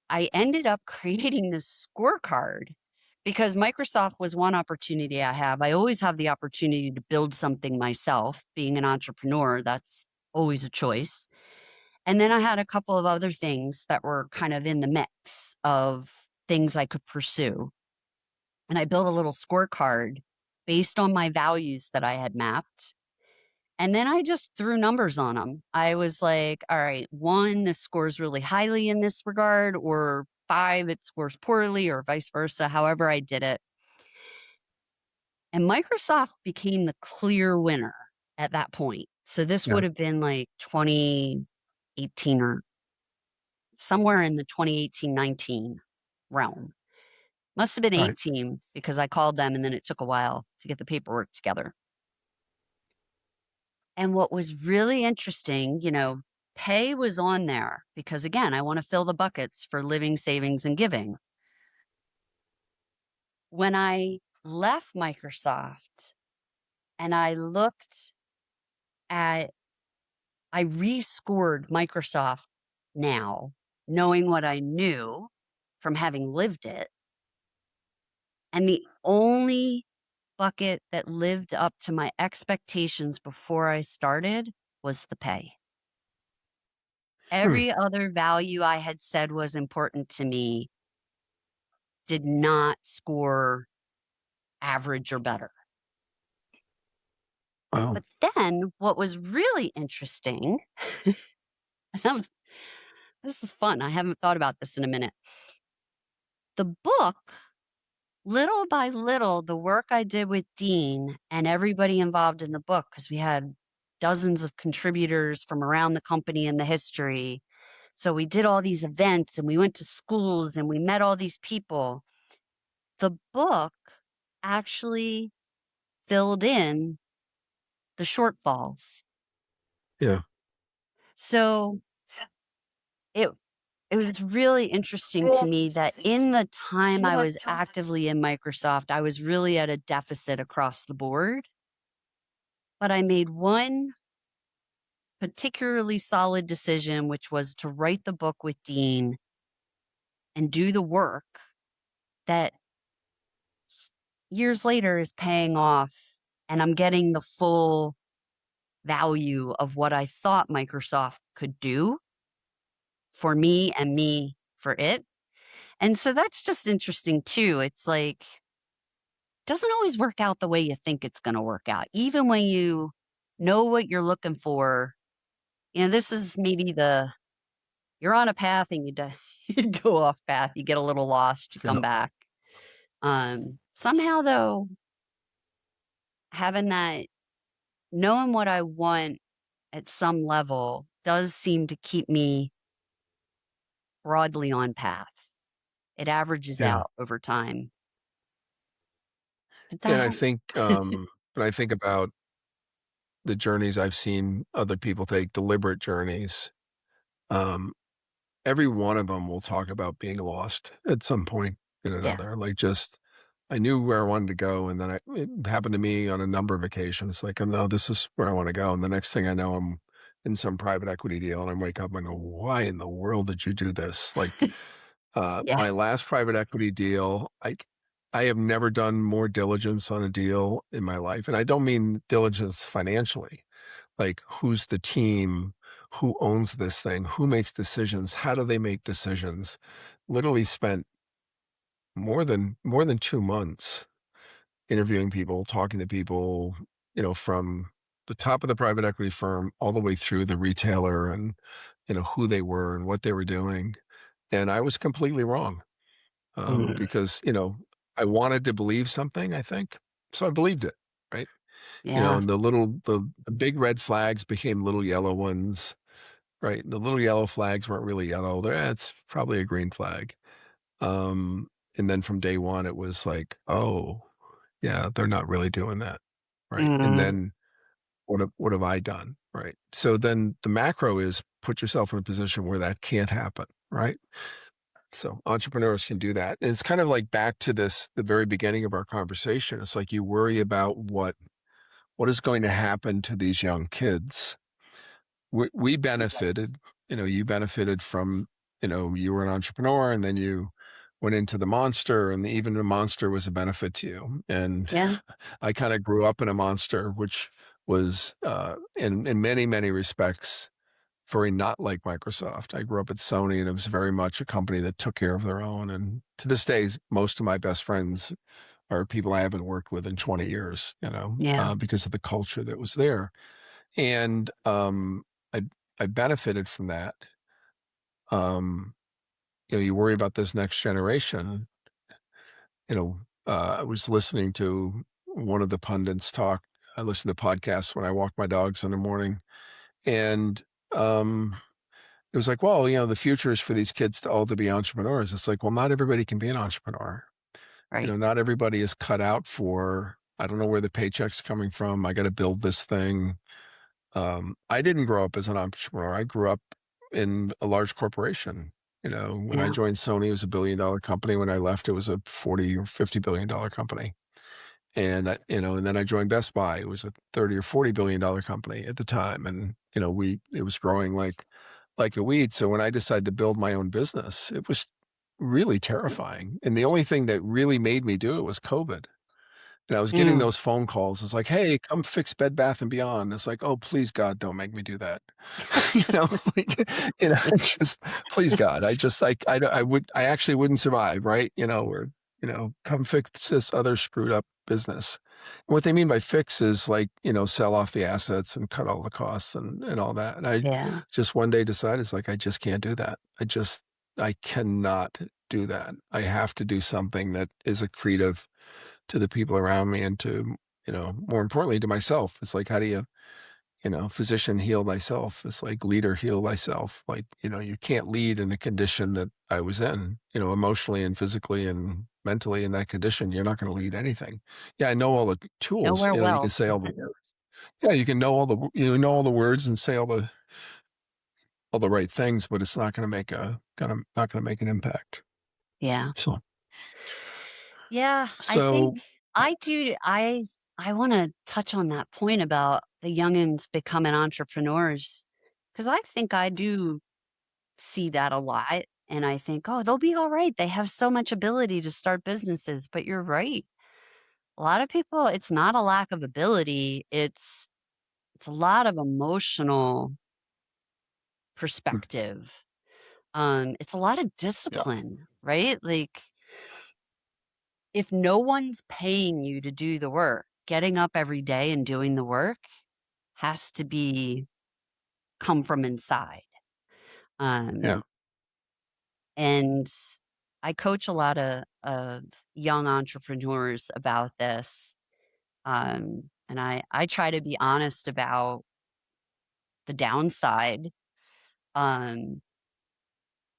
B: I ended up creating this scorecard because Microsoft was one opportunity I have. I always have the opportunity to build something myself. Being an entrepreneur, that's always a choice. And then I had a couple of other things that were kind of in the mix of things I could pursue. And I built a little scorecard based on my values that I had mapped. And then I just threw numbers on them. I was like, all right, 1, this scores really highly in this regard, or 5, it scores poorly, or vice versa, however I did it. And Microsoft became the clear winner at that point. So this
A: yeah,
B: would have been like 2018 or somewhere in the 2018-19 realm. Must have been
A: Right.
B: 8 teams because I called them and then it took a while to get the paperwork together. And what was really interesting, pay was on there because again, I want to fill the buckets for living, savings, and giving. When I left Microsoft and I rescored Microsoft now, knowing what I knew from having lived it. And the only bucket that lived up to my expectations before I started was the pay.
A: Hmm.
B: Every other value I had said was important to me did not score average or better.
A: Wow.
B: But then what was really interesting, and this is fun. I haven't thought about this in a minute. The book, little by little, the work I did with Dean and everybody involved in the book, because we had dozens of contributors from around the company and the history. So we did all these events and we went to schools and we met all these people. The book actually filled in the shortfalls.
A: Yeah.
B: So it it was really interesting to me that in the time I was actively in Microsoft, I was really at a deficit across the board. But I made one particularly solid decision, which was to write the book with Dean and do the work that years later is paying off. And I'm getting the full value of what I thought Microsoft could do for me and me for it. And so that's just interesting too. It's like, doesn't always work out the way you think it's going to work out. Even when you know what you're looking for, this is maybe you're on a path and you go off path, you get a little lost, you
A: Yeah.
B: come back. Somehow though, having that, knowing what I want at some level does seem to keep me broadly on path. It averages
A: Yeah.
B: out over time. Did that
A: And I
B: help?
A: think, when I think about the journeys I've seen other people take, deliberate journeys, um, every one of them will talk about being lost at some point in
B: Yeah.
A: another. Like just, I knew where I wanted to go, and then it happened to me on a number of occasions. Like, I know this is where I want to go, and the next thing I know, I'm in some private equity deal, and I wake up and go, "Why in the world did you do this?" Like,
B: Yeah.
A: my last private equity deal, I have never done more diligence on a deal in my life, and I don't mean diligence financially. Like, who's the team? Who owns this thing? Who makes decisions? How do they make decisions? Literally spent more than 2 months interviewing people, talking to people, from the top of the private equity firm all the way through the retailer and, who they were and what they were doing. And I was completely wrong,
B: Mm,
A: because, I wanted to believe something, I think. So I believed it, right?
B: yeah.
A: And the big red flags became little yellow ones. Right, the little yellow flags weren't really yellow, it's probably a green flag, um, and then from day one, it was like, "Oh, yeah, they're not really doing that." Right, and
B: Mm,
A: then what have I done, right? So then the macro is put yourself in a position where that can't happen, right? So entrepreneurs can do that, and it's kind of like back to the very beginning of our conversation, it's like you worry about what is going to happen to these young kids. We benefited, you benefited from, you were an entrepreneur and then you went into the monster, and even the monster was a benefit to you. And
B: yeah.
A: I kind of grew up in a monster, which was, in many, many respects, very not like Microsoft. I grew up at Sony, and it was very much a company that took care of their own. And to this day, most of my best friends are people I haven't worked with in 20 years,
B: Yeah.
A: because of the culture that was there. And, I I benefited from that. Um, you worry about this next generation. I was listening to one of the pundits talk. I listen to podcasts when I walk my dogs in the morning, and, it was like, "Well, the future is for these kids to all to be entrepreneurs." It's like, well, not everybody can be an entrepreneur.
B: Right.
A: not everybody is cut out for, I don't know where the paycheck's coming from. I got to build this thing. I didn't grow up as an entrepreneur. I grew up in a large corporation. When I
B: Yeah.
A: joined Sony, it was $1 billion company. When I left, it was a 40 or $50 billion company. And then I joined Best Buy. It was a 30 or $40 billion company at the time. And, it was growing like a weed. So when I decided to build my own business, it was really terrifying. And the only thing that really made me do it was COVID. And I was getting
B: Mm.
A: those phone calls. It's like, "Hey, come fix Bed Bath& and Beyond." It's like, "Oh, please God, don't make me do that." You know, like, just please God, I actually wouldn't survive, right? Or, come fix this other screwed up business. What they mean by fix is like, sell off the assets and cut all the costs and all that. And I
B: Yeah.
A: just one day decided, it's like, I just can't do that. I cannot do that. I have to do something that is accretive to the people around me and to, more importantly to myself. It's like, how do you, physician heal thyself? It's like leader heal thyself. Like, you can't lead in a condition that I was in, emotionally and physically and mentally in that condition. You're not going to lead anything. Yeah, I know all the tools,
B: Nowhere
A: you can
B: well.
A: say all the words. Yeah, you can know all the words and say all the right things, but it's not going to not going to make an impact.
B: Yeah.
A: So,
B: Yeah, I think
A: so
B: I do I wanna touch on that point about the youngins becoming entrepreneurs, because I think I do see that a lot, and I think, "Oh, they'll be alright, they have so much ability to start businesses," but you're right. A lot of people, it's not a lack of ability, it's a lot of emotional
A: mm,
B: perspective. It's a lot of
A: yeah,
B: discipline, right? Like, if no one's paying you to do the work, getting up every day and doing the work has to be come from inside.
A: yeah,
B: Um, and I coach a lot of young entrepreneurs about this. And I try to be honest about the downside. Um,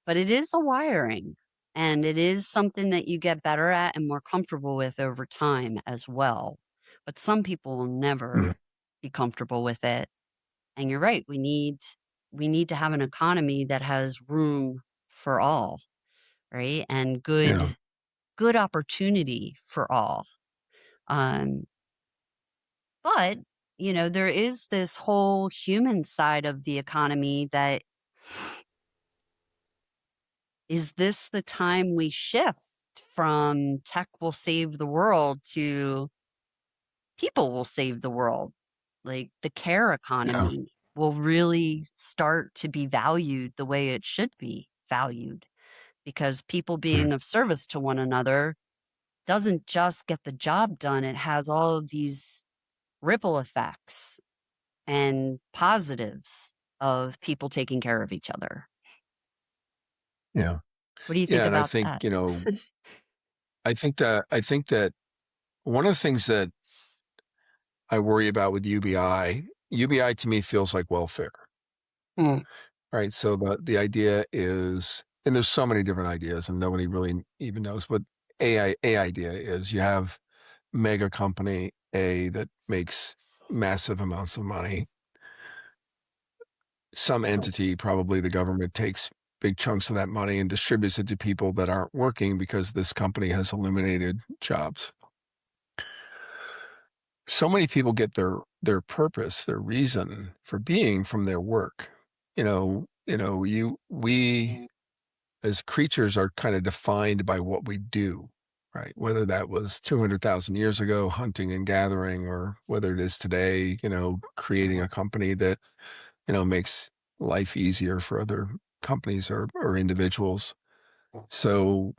B: but it is a wiring and it is something that you get better at and more comfortable with over time as well. But some people will
A: mm,
B: never be comfortable with it. And you're right, we need to have an economy that has room for all, right? And
A: yeah,
B: good opportunity for all. Um, but there is this whole human side of the economy that is this the time we shift from tech will save the world to people will save the world? Like the care
A: yeah,
B: economy will really start to be valued the way it should be valued because people
A: mm,
B: being of service to one another doesn't just get the job done. It has all of these ripple effects and positives of people taking care of each other.
A: yeah.
B: What do you think
A: Yeah, and I
B: about
A: think,
B: that?
A: I think that one of the things that I worry about with UBI to me feels like welfare,
B: Mm.
A: right? So the idea is, and there's so many different ideas, and nobody really even knows what a idea is. You have mega company A that makes massive amounts of money. Some entity, probably the government, takes big chunks of that money and distributes it to people that aren't working because this company has eliminated jobs. So many people get their purpose, their reason for being from their work. We as creatures are kind of defined by what we do, right? Whether that was 200,000 years ago, hunting and gathering, or whether it is today, creating a company that, makes life easier for other companies or individuals. So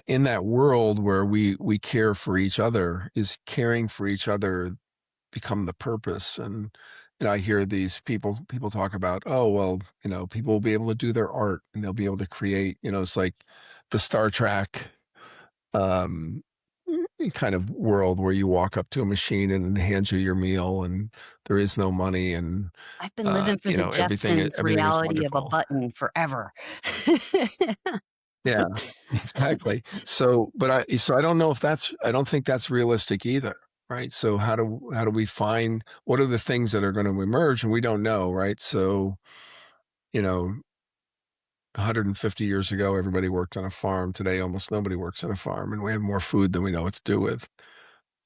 A: in that world where we care for each other, is caring for each other become the purpose? And I hear these people talk about, oh well, people will be able to do their art and they'll be able to create, it's like the Star Trek um kind of world where you walk up to a machine and it hands you your meal and there is no money and
B: I've been living for the
A: everything
B: Jetsons
A: everything is
B: reality of a
A: wonderful.
B: button forever.
A: Yeah, exactly. So I don't know if I don't think that's realistic either, right? So how do we find what are the things that are going to emerge and we don't know, right? So, you know, 150 years ago, everybody worked on a farm. Today, almost nobody works on a farm, and we have more food than we know what to do with.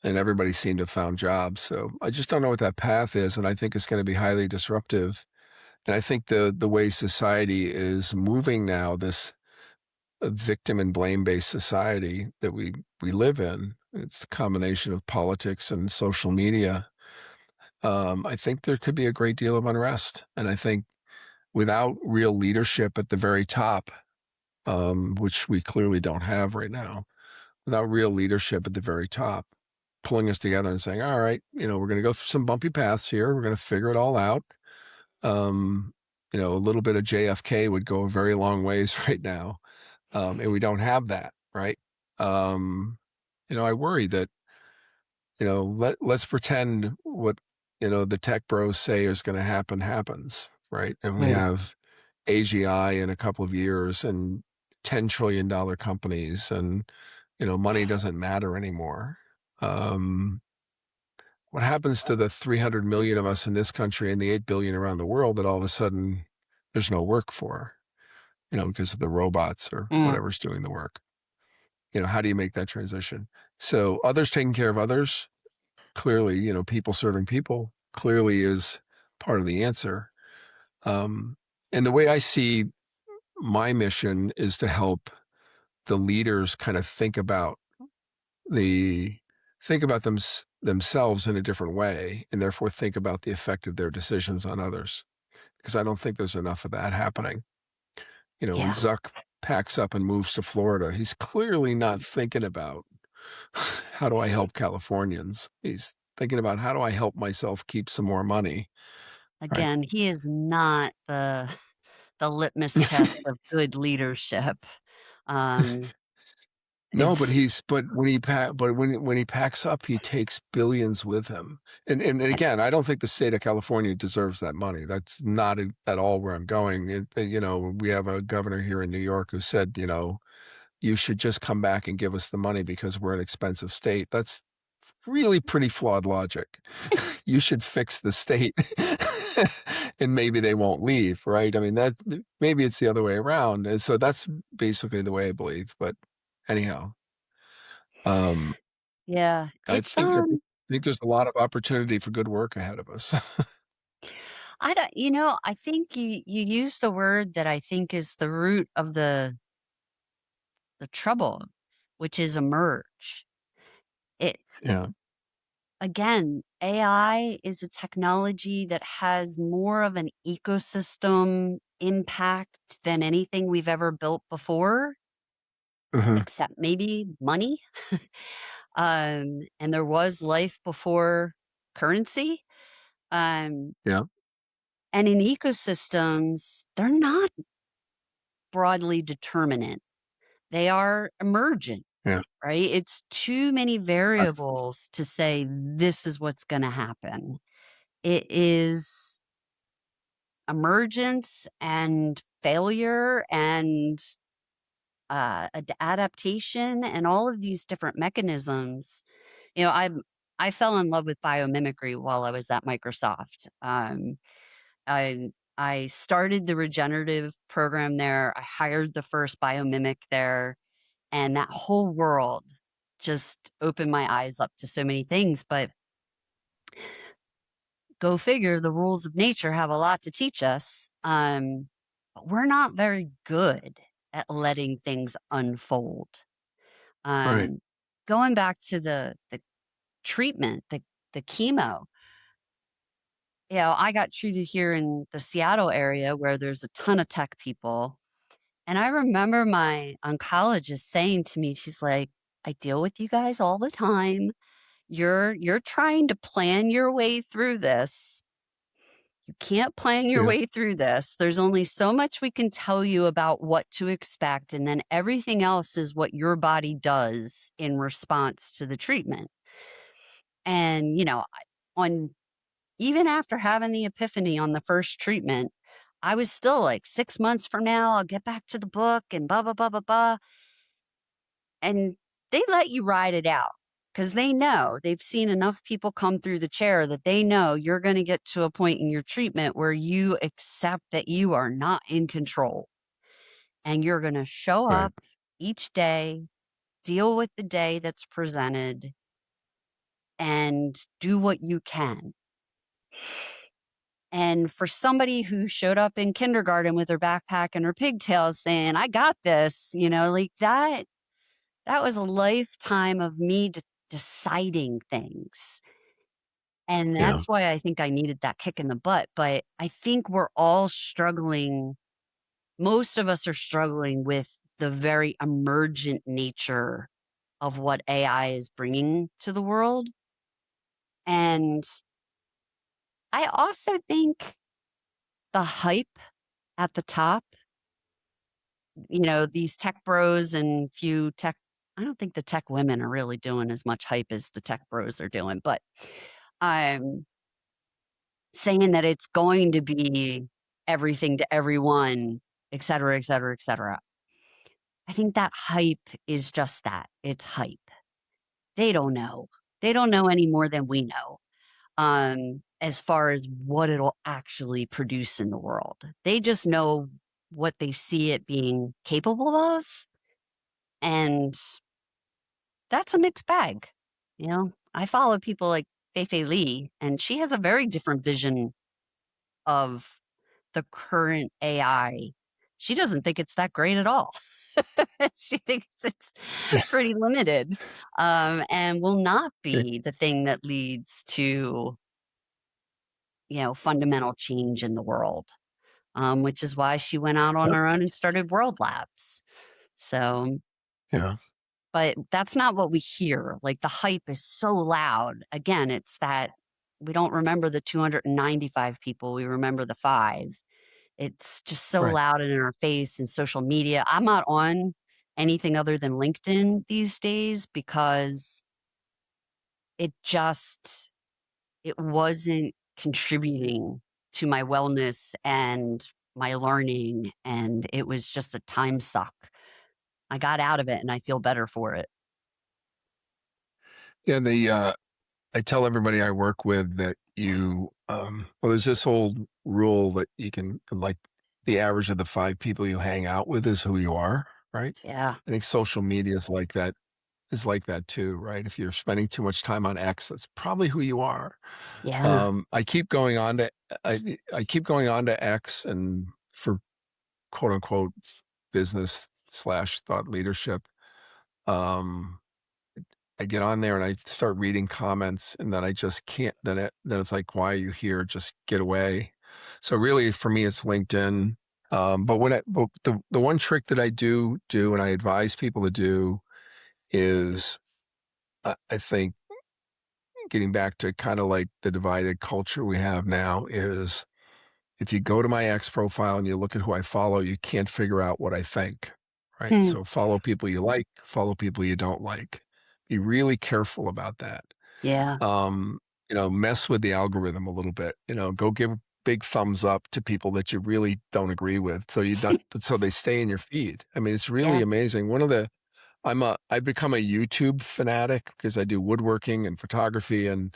A: And everybody seemed to have found jobs. So I just don't know what that path is, and I think it's going to be highly disruptive. And I think the way society is moving now, this victim and blame based society that we live in, it's a combination of politics and social media. I think there could be a great deal of unrest, and I think without real leadership at the very top, which we clearly don't have right now, without real leadership at the very top, pulling us together and saying, all right, we're going to go through some bumpy paths here. We're going to figure it all out. Um, a little bit of JFK would go a very long ways right now. And we don't have that, right? Um, I worry that, let's pretend what, the tech bros say is going to happen happens, right? And we
B: Right.
A: have AGI in a couple of years and $10 trillion companies and, money doesn't matter anymore. Um, what happens to the 300 million of us in this country and the 8 billion around the world that all of a sudden there's no work for, because of the robots or
B: Mm,
A: whatever's doing the work? How do you make that transition? So others taking care of others, clearly, people serving people clearly is part of the answer. Um, and the way I see my mission is to help the leaders kind of the think about themselves in a different way, and therefore think about the effect of their decisions on others. Because I don't think there's enough of that happening. When
B: yeah.
A: Zuck packs up and moves to Florida, he's clearly not thinking about how do I help Californians. He's thinking about how do I help myself keep some more money, right?
B: Again, he is not the litmus test of good leadership. Um,
A: No, but
B: it's
A: he's but when he pack but when he packs up, he takes billions with him. And
B: I
A: again, I don't think the state of California deserves that money. That's not at all where I'm going. We have a governor here in New York who said, you should just come back and give us the money because we're an expensive state. That's really pretty flawed logic. You should fix the state and maybe they won't leave, right? I mean, that maybe it's the other way around. And so that's basically the way I believe. But anyhow, um,
B: yeah,
A: I think there's a lot of opportunity for good work ahead of us.
B: I don't I think you used a word that I think is the root of the trouble, which is emerge. It
A: Yeah.
B: again, AI is a technology that has more of an ecosystem impact than anything we've ever built before,
A: Hmm.
B: except maybe money. And there was life before currency. Um,
A: Yeah.
B: and in ecosystems, they're not broadly determinate. They are emergent,
A: Yeah.
B: right? It's too many
A: That's,
B: variables to say this is what's going to happen. It is emergence and failure and adaptation and all of these different mechanisms. You know, I fell in love with biomimicry while I was at Microsoft. I I started the regenerative program there. I hired the first biomimic there, and that whole world just opened my eyes up to so many things. But go figure, the rules of nature have a lot to teach us. But we're not very good at letting things unfold.
A: right.
B: Um, Going back to the treatment, the chemo, I got treated here in the Seattle area where there's a ton of tech people. And I remember my oncologist saying to me, she's like, I deal with you guys all the time. You're trying to plan your way through this. You can't plan your
A: Yeah.
B: way through this. There's only so much we can tell you about what to expect, and then everything else is what your body does in response to the treatment. And, on even after having the epiphany on the first treatment, I was still like 6 months from now, I'll get back to the book and blah, blah, blah, blah, blah. And they let you ride it out because they know they've seen enough people come through the chair that they know you're going to get to a point in your treatment where you accept that you are not in control and you're going to show
A: Right.
B: up each day, deal with the day that's presented, and do what you can. And for somebody who showed up in kindergarten with her backpack and her pigtails saying, I got this, like that was a lifetime of me deciding things. And
A: Yeah.
B: that's why I think I needed that kick in the butt. But I think we're all struggling. Most of us are struggling with the very emergent nature of what AI is bringing to the world. And I also think the hype at the top, these tech bros and few tech, I don't think the tech women are really doing as much hype as the tech bros are doing, but I'm saying that it's going to be everything to everyone, et cetera, et cetera, et cetera. I think that hype is just that. It's hype. They don't know. They don't know any more than we know, as far as what it'll actually produce in the world. They just know what they see it being capable of. And that's a mixed bag. I follow people like Feifei Lee, and she has a very different vision of the current AI. She doesn't think it's that great at all. She thinks it's pretty limited, and will not be the thing that leads to, fundamental change in the world, which is why she went out on
A: Yep.
B: her own and started World Labs. So,
A: Yeah.
B: but that's not what we hear. Like the hype is so loud. Again, it's that we don't remember the 295 people, we remember the five. It's just so
A: Right.
B: loud and in our face and social media. I'm not on anything other than LinkedIn these days because it just it wasn't contributing to my wellness and my learning, and it was just a time suck. I got out of it and I feel better for it.
A: Yeah. I tell everybody I work with that well, there's this old rule that you can, like, the average of the five people you hang out with is who you are, right?
B: Yeah.
A: I think social media is like that too, right? If you're spending too much time on X, that's probably who you are.
B: Yeah.
A: I keep going on to, I keep going on to X and for quote unquote business slash thought leadership. Um, I get on there and I start reading comments and then I just can't, then it's like, why are you here? Just get away. So really for me, it's LinkedIn. But the one trick that I do and I advise people to do is, I think getting back to kind of like the divided culture we have now is if you go to my X profile and you look at who I follow, you can't figure out what I think, right?
B: Hmm.
A: So follow people you like, follow people you don't like. Be really careful about that.
B: Yeah.
A: Um, mess with the algorithm a little bit. Go give big thumbs up to people that you really don't agree with, so they stay in your feed. I mean, it's really
B: Yeah.
A: amazing. I've become a YouTube fanatic because I do woodworking and photography, and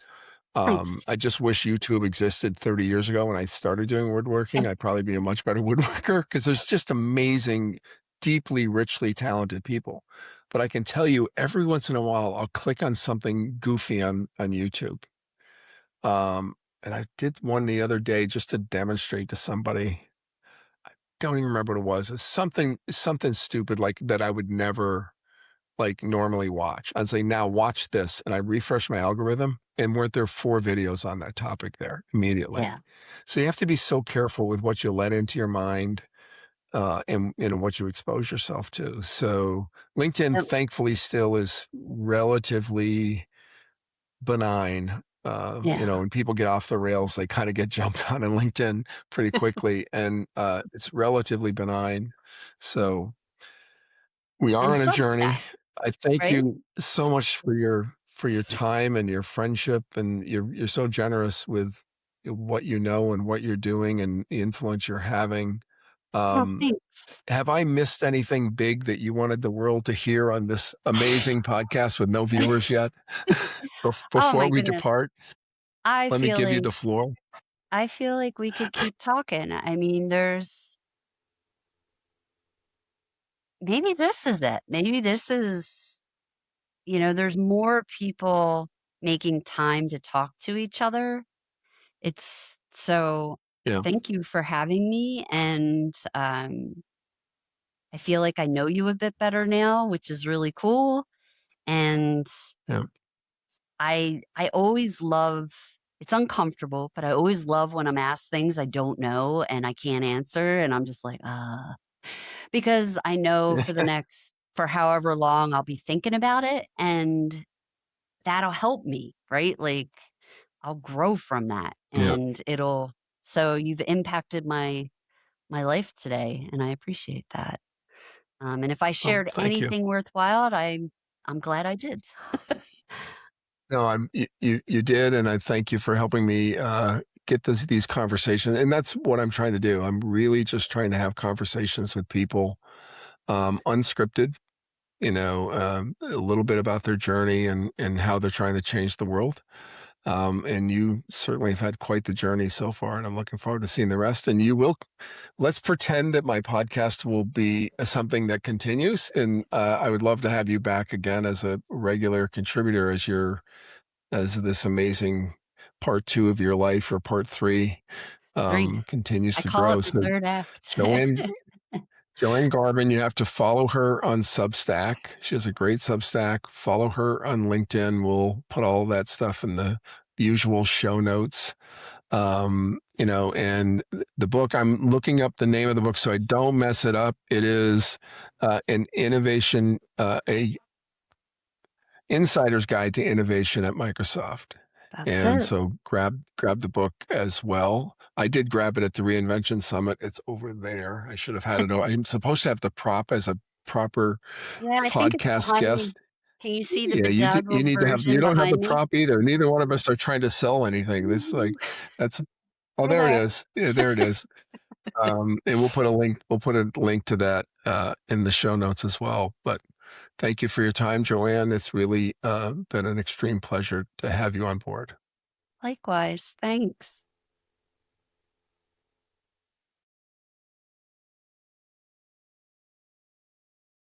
B: Nice.
A: I just wish YouTube existed 30 years ago when I started doing woodworking. I'd probably be a much better woodworker because there's just amazing, deeply, richly talented people. But I can tell you, every once in a while, I'll click on something goofy on YouTube. And I did one the other day just to demonstrate to somebody. I don't even remember what it was. It's something stupid like that I would never like normally watch. I'd say, now watch this. And I refresh my algorithm and weren't there four videos on that topic there immediately.
B: Yeah.
A: So you have to be so careful with what you let into your mind, and what you expose yourself to. So LinkedIn,
B: Yep.
A: thankfully, still is relatively benign.
B: Yeah.
A: When people get off the rails, they kind of get jumped on in LinkedIn pretty quickly, and it's relatively benign. So we are
B: And
A: on a
B: Substack,
A: journey. I thank
B: right?
A: you so much for your time and your friendship, and you're so generous with what you know and what you're doing and the influence you're having.
B: Oh,
A: Um,
B: thanks.
A: have I missed anything big that you wanted the world to hear on this amazing podcast with no viewers yet?
B: Oh
A: Before
B: my
A: we
B: goodness.
A: depart,
B: I
A: let me
B: feel
A: give you
B: like
A: the floor.
B: I feel like we could keep talking. I mean, there's maybe this is it. Maybe this is, there's more people making time to talk to each other. It's so
A: Yeah,
B: thank you for having me. And I feel like I know you a bit better now, which is really cool. And
A: yeah,
B: I always love it's uncomfortable, but I always love when I'm asked things I don't know and I can't answer. And I'm just like, because I know for however long I'll be thinking about it and that'll help me, right? Like I'll grow from that
A: yeah.
B: and so you've impacted my life today and I appreciate that. And if I
A: Well,
B: shared
A: thank you.
B: anything worthwhile, I'm glad I did.
A: No, you did, and I thank you for helping me get these conversations. And that's what I'm trying to do. I'm really just trying to have conversations with people, unscripted. A little bit about their journey and how they're trying to change the world. And you certainly have had quite the journey so far, and I'm looking forward to seeing the rest. And you will, let's pretend that my podcast will be something that continues. And I would love to have you back again as a regular contributor as this amazing part two of your life or part three
B: Three.
A: continues
B: I
A: to
B: call
A: grow.
B: it the
A: So
B: third act.
A: JoAnn, JoAnn Garbin, you have to follow her on Substack. She has a great Substack. Follow her on LinkedIn. We'll put all that stuff in the usual show notes. And the book, I'm looking up the name of the book so I don't mess it up. It is an innovation, a Insider's Guide to Innovation at Microsoft.
B: That's
A: And
B: it.
A: so grab the book as well. I did grab it at the Reinvention Summit. It's over there. I should have had it. I'm supposed to have the prop as a proper
B: Yeah, I think it's
A: podcast
B: behind me.
A: guest.
B: Can you see the
A: Yeah, you
B: bedazzled
A: need to have. You
B: version
A: don't have the
B: behind me?
A: prop either. Neither one of us are trying to sell anything. This
B: Ooh,
A: that's oh,
B: we're
A: there it
B: there.
A: is. Yeah, there it is. And we'll put a link. We'll put a link to that in the show notes as well. But thank you for your time, JoAnn. It's really been an extreme pleasure to have you on board.
B: Likewise. Thanks.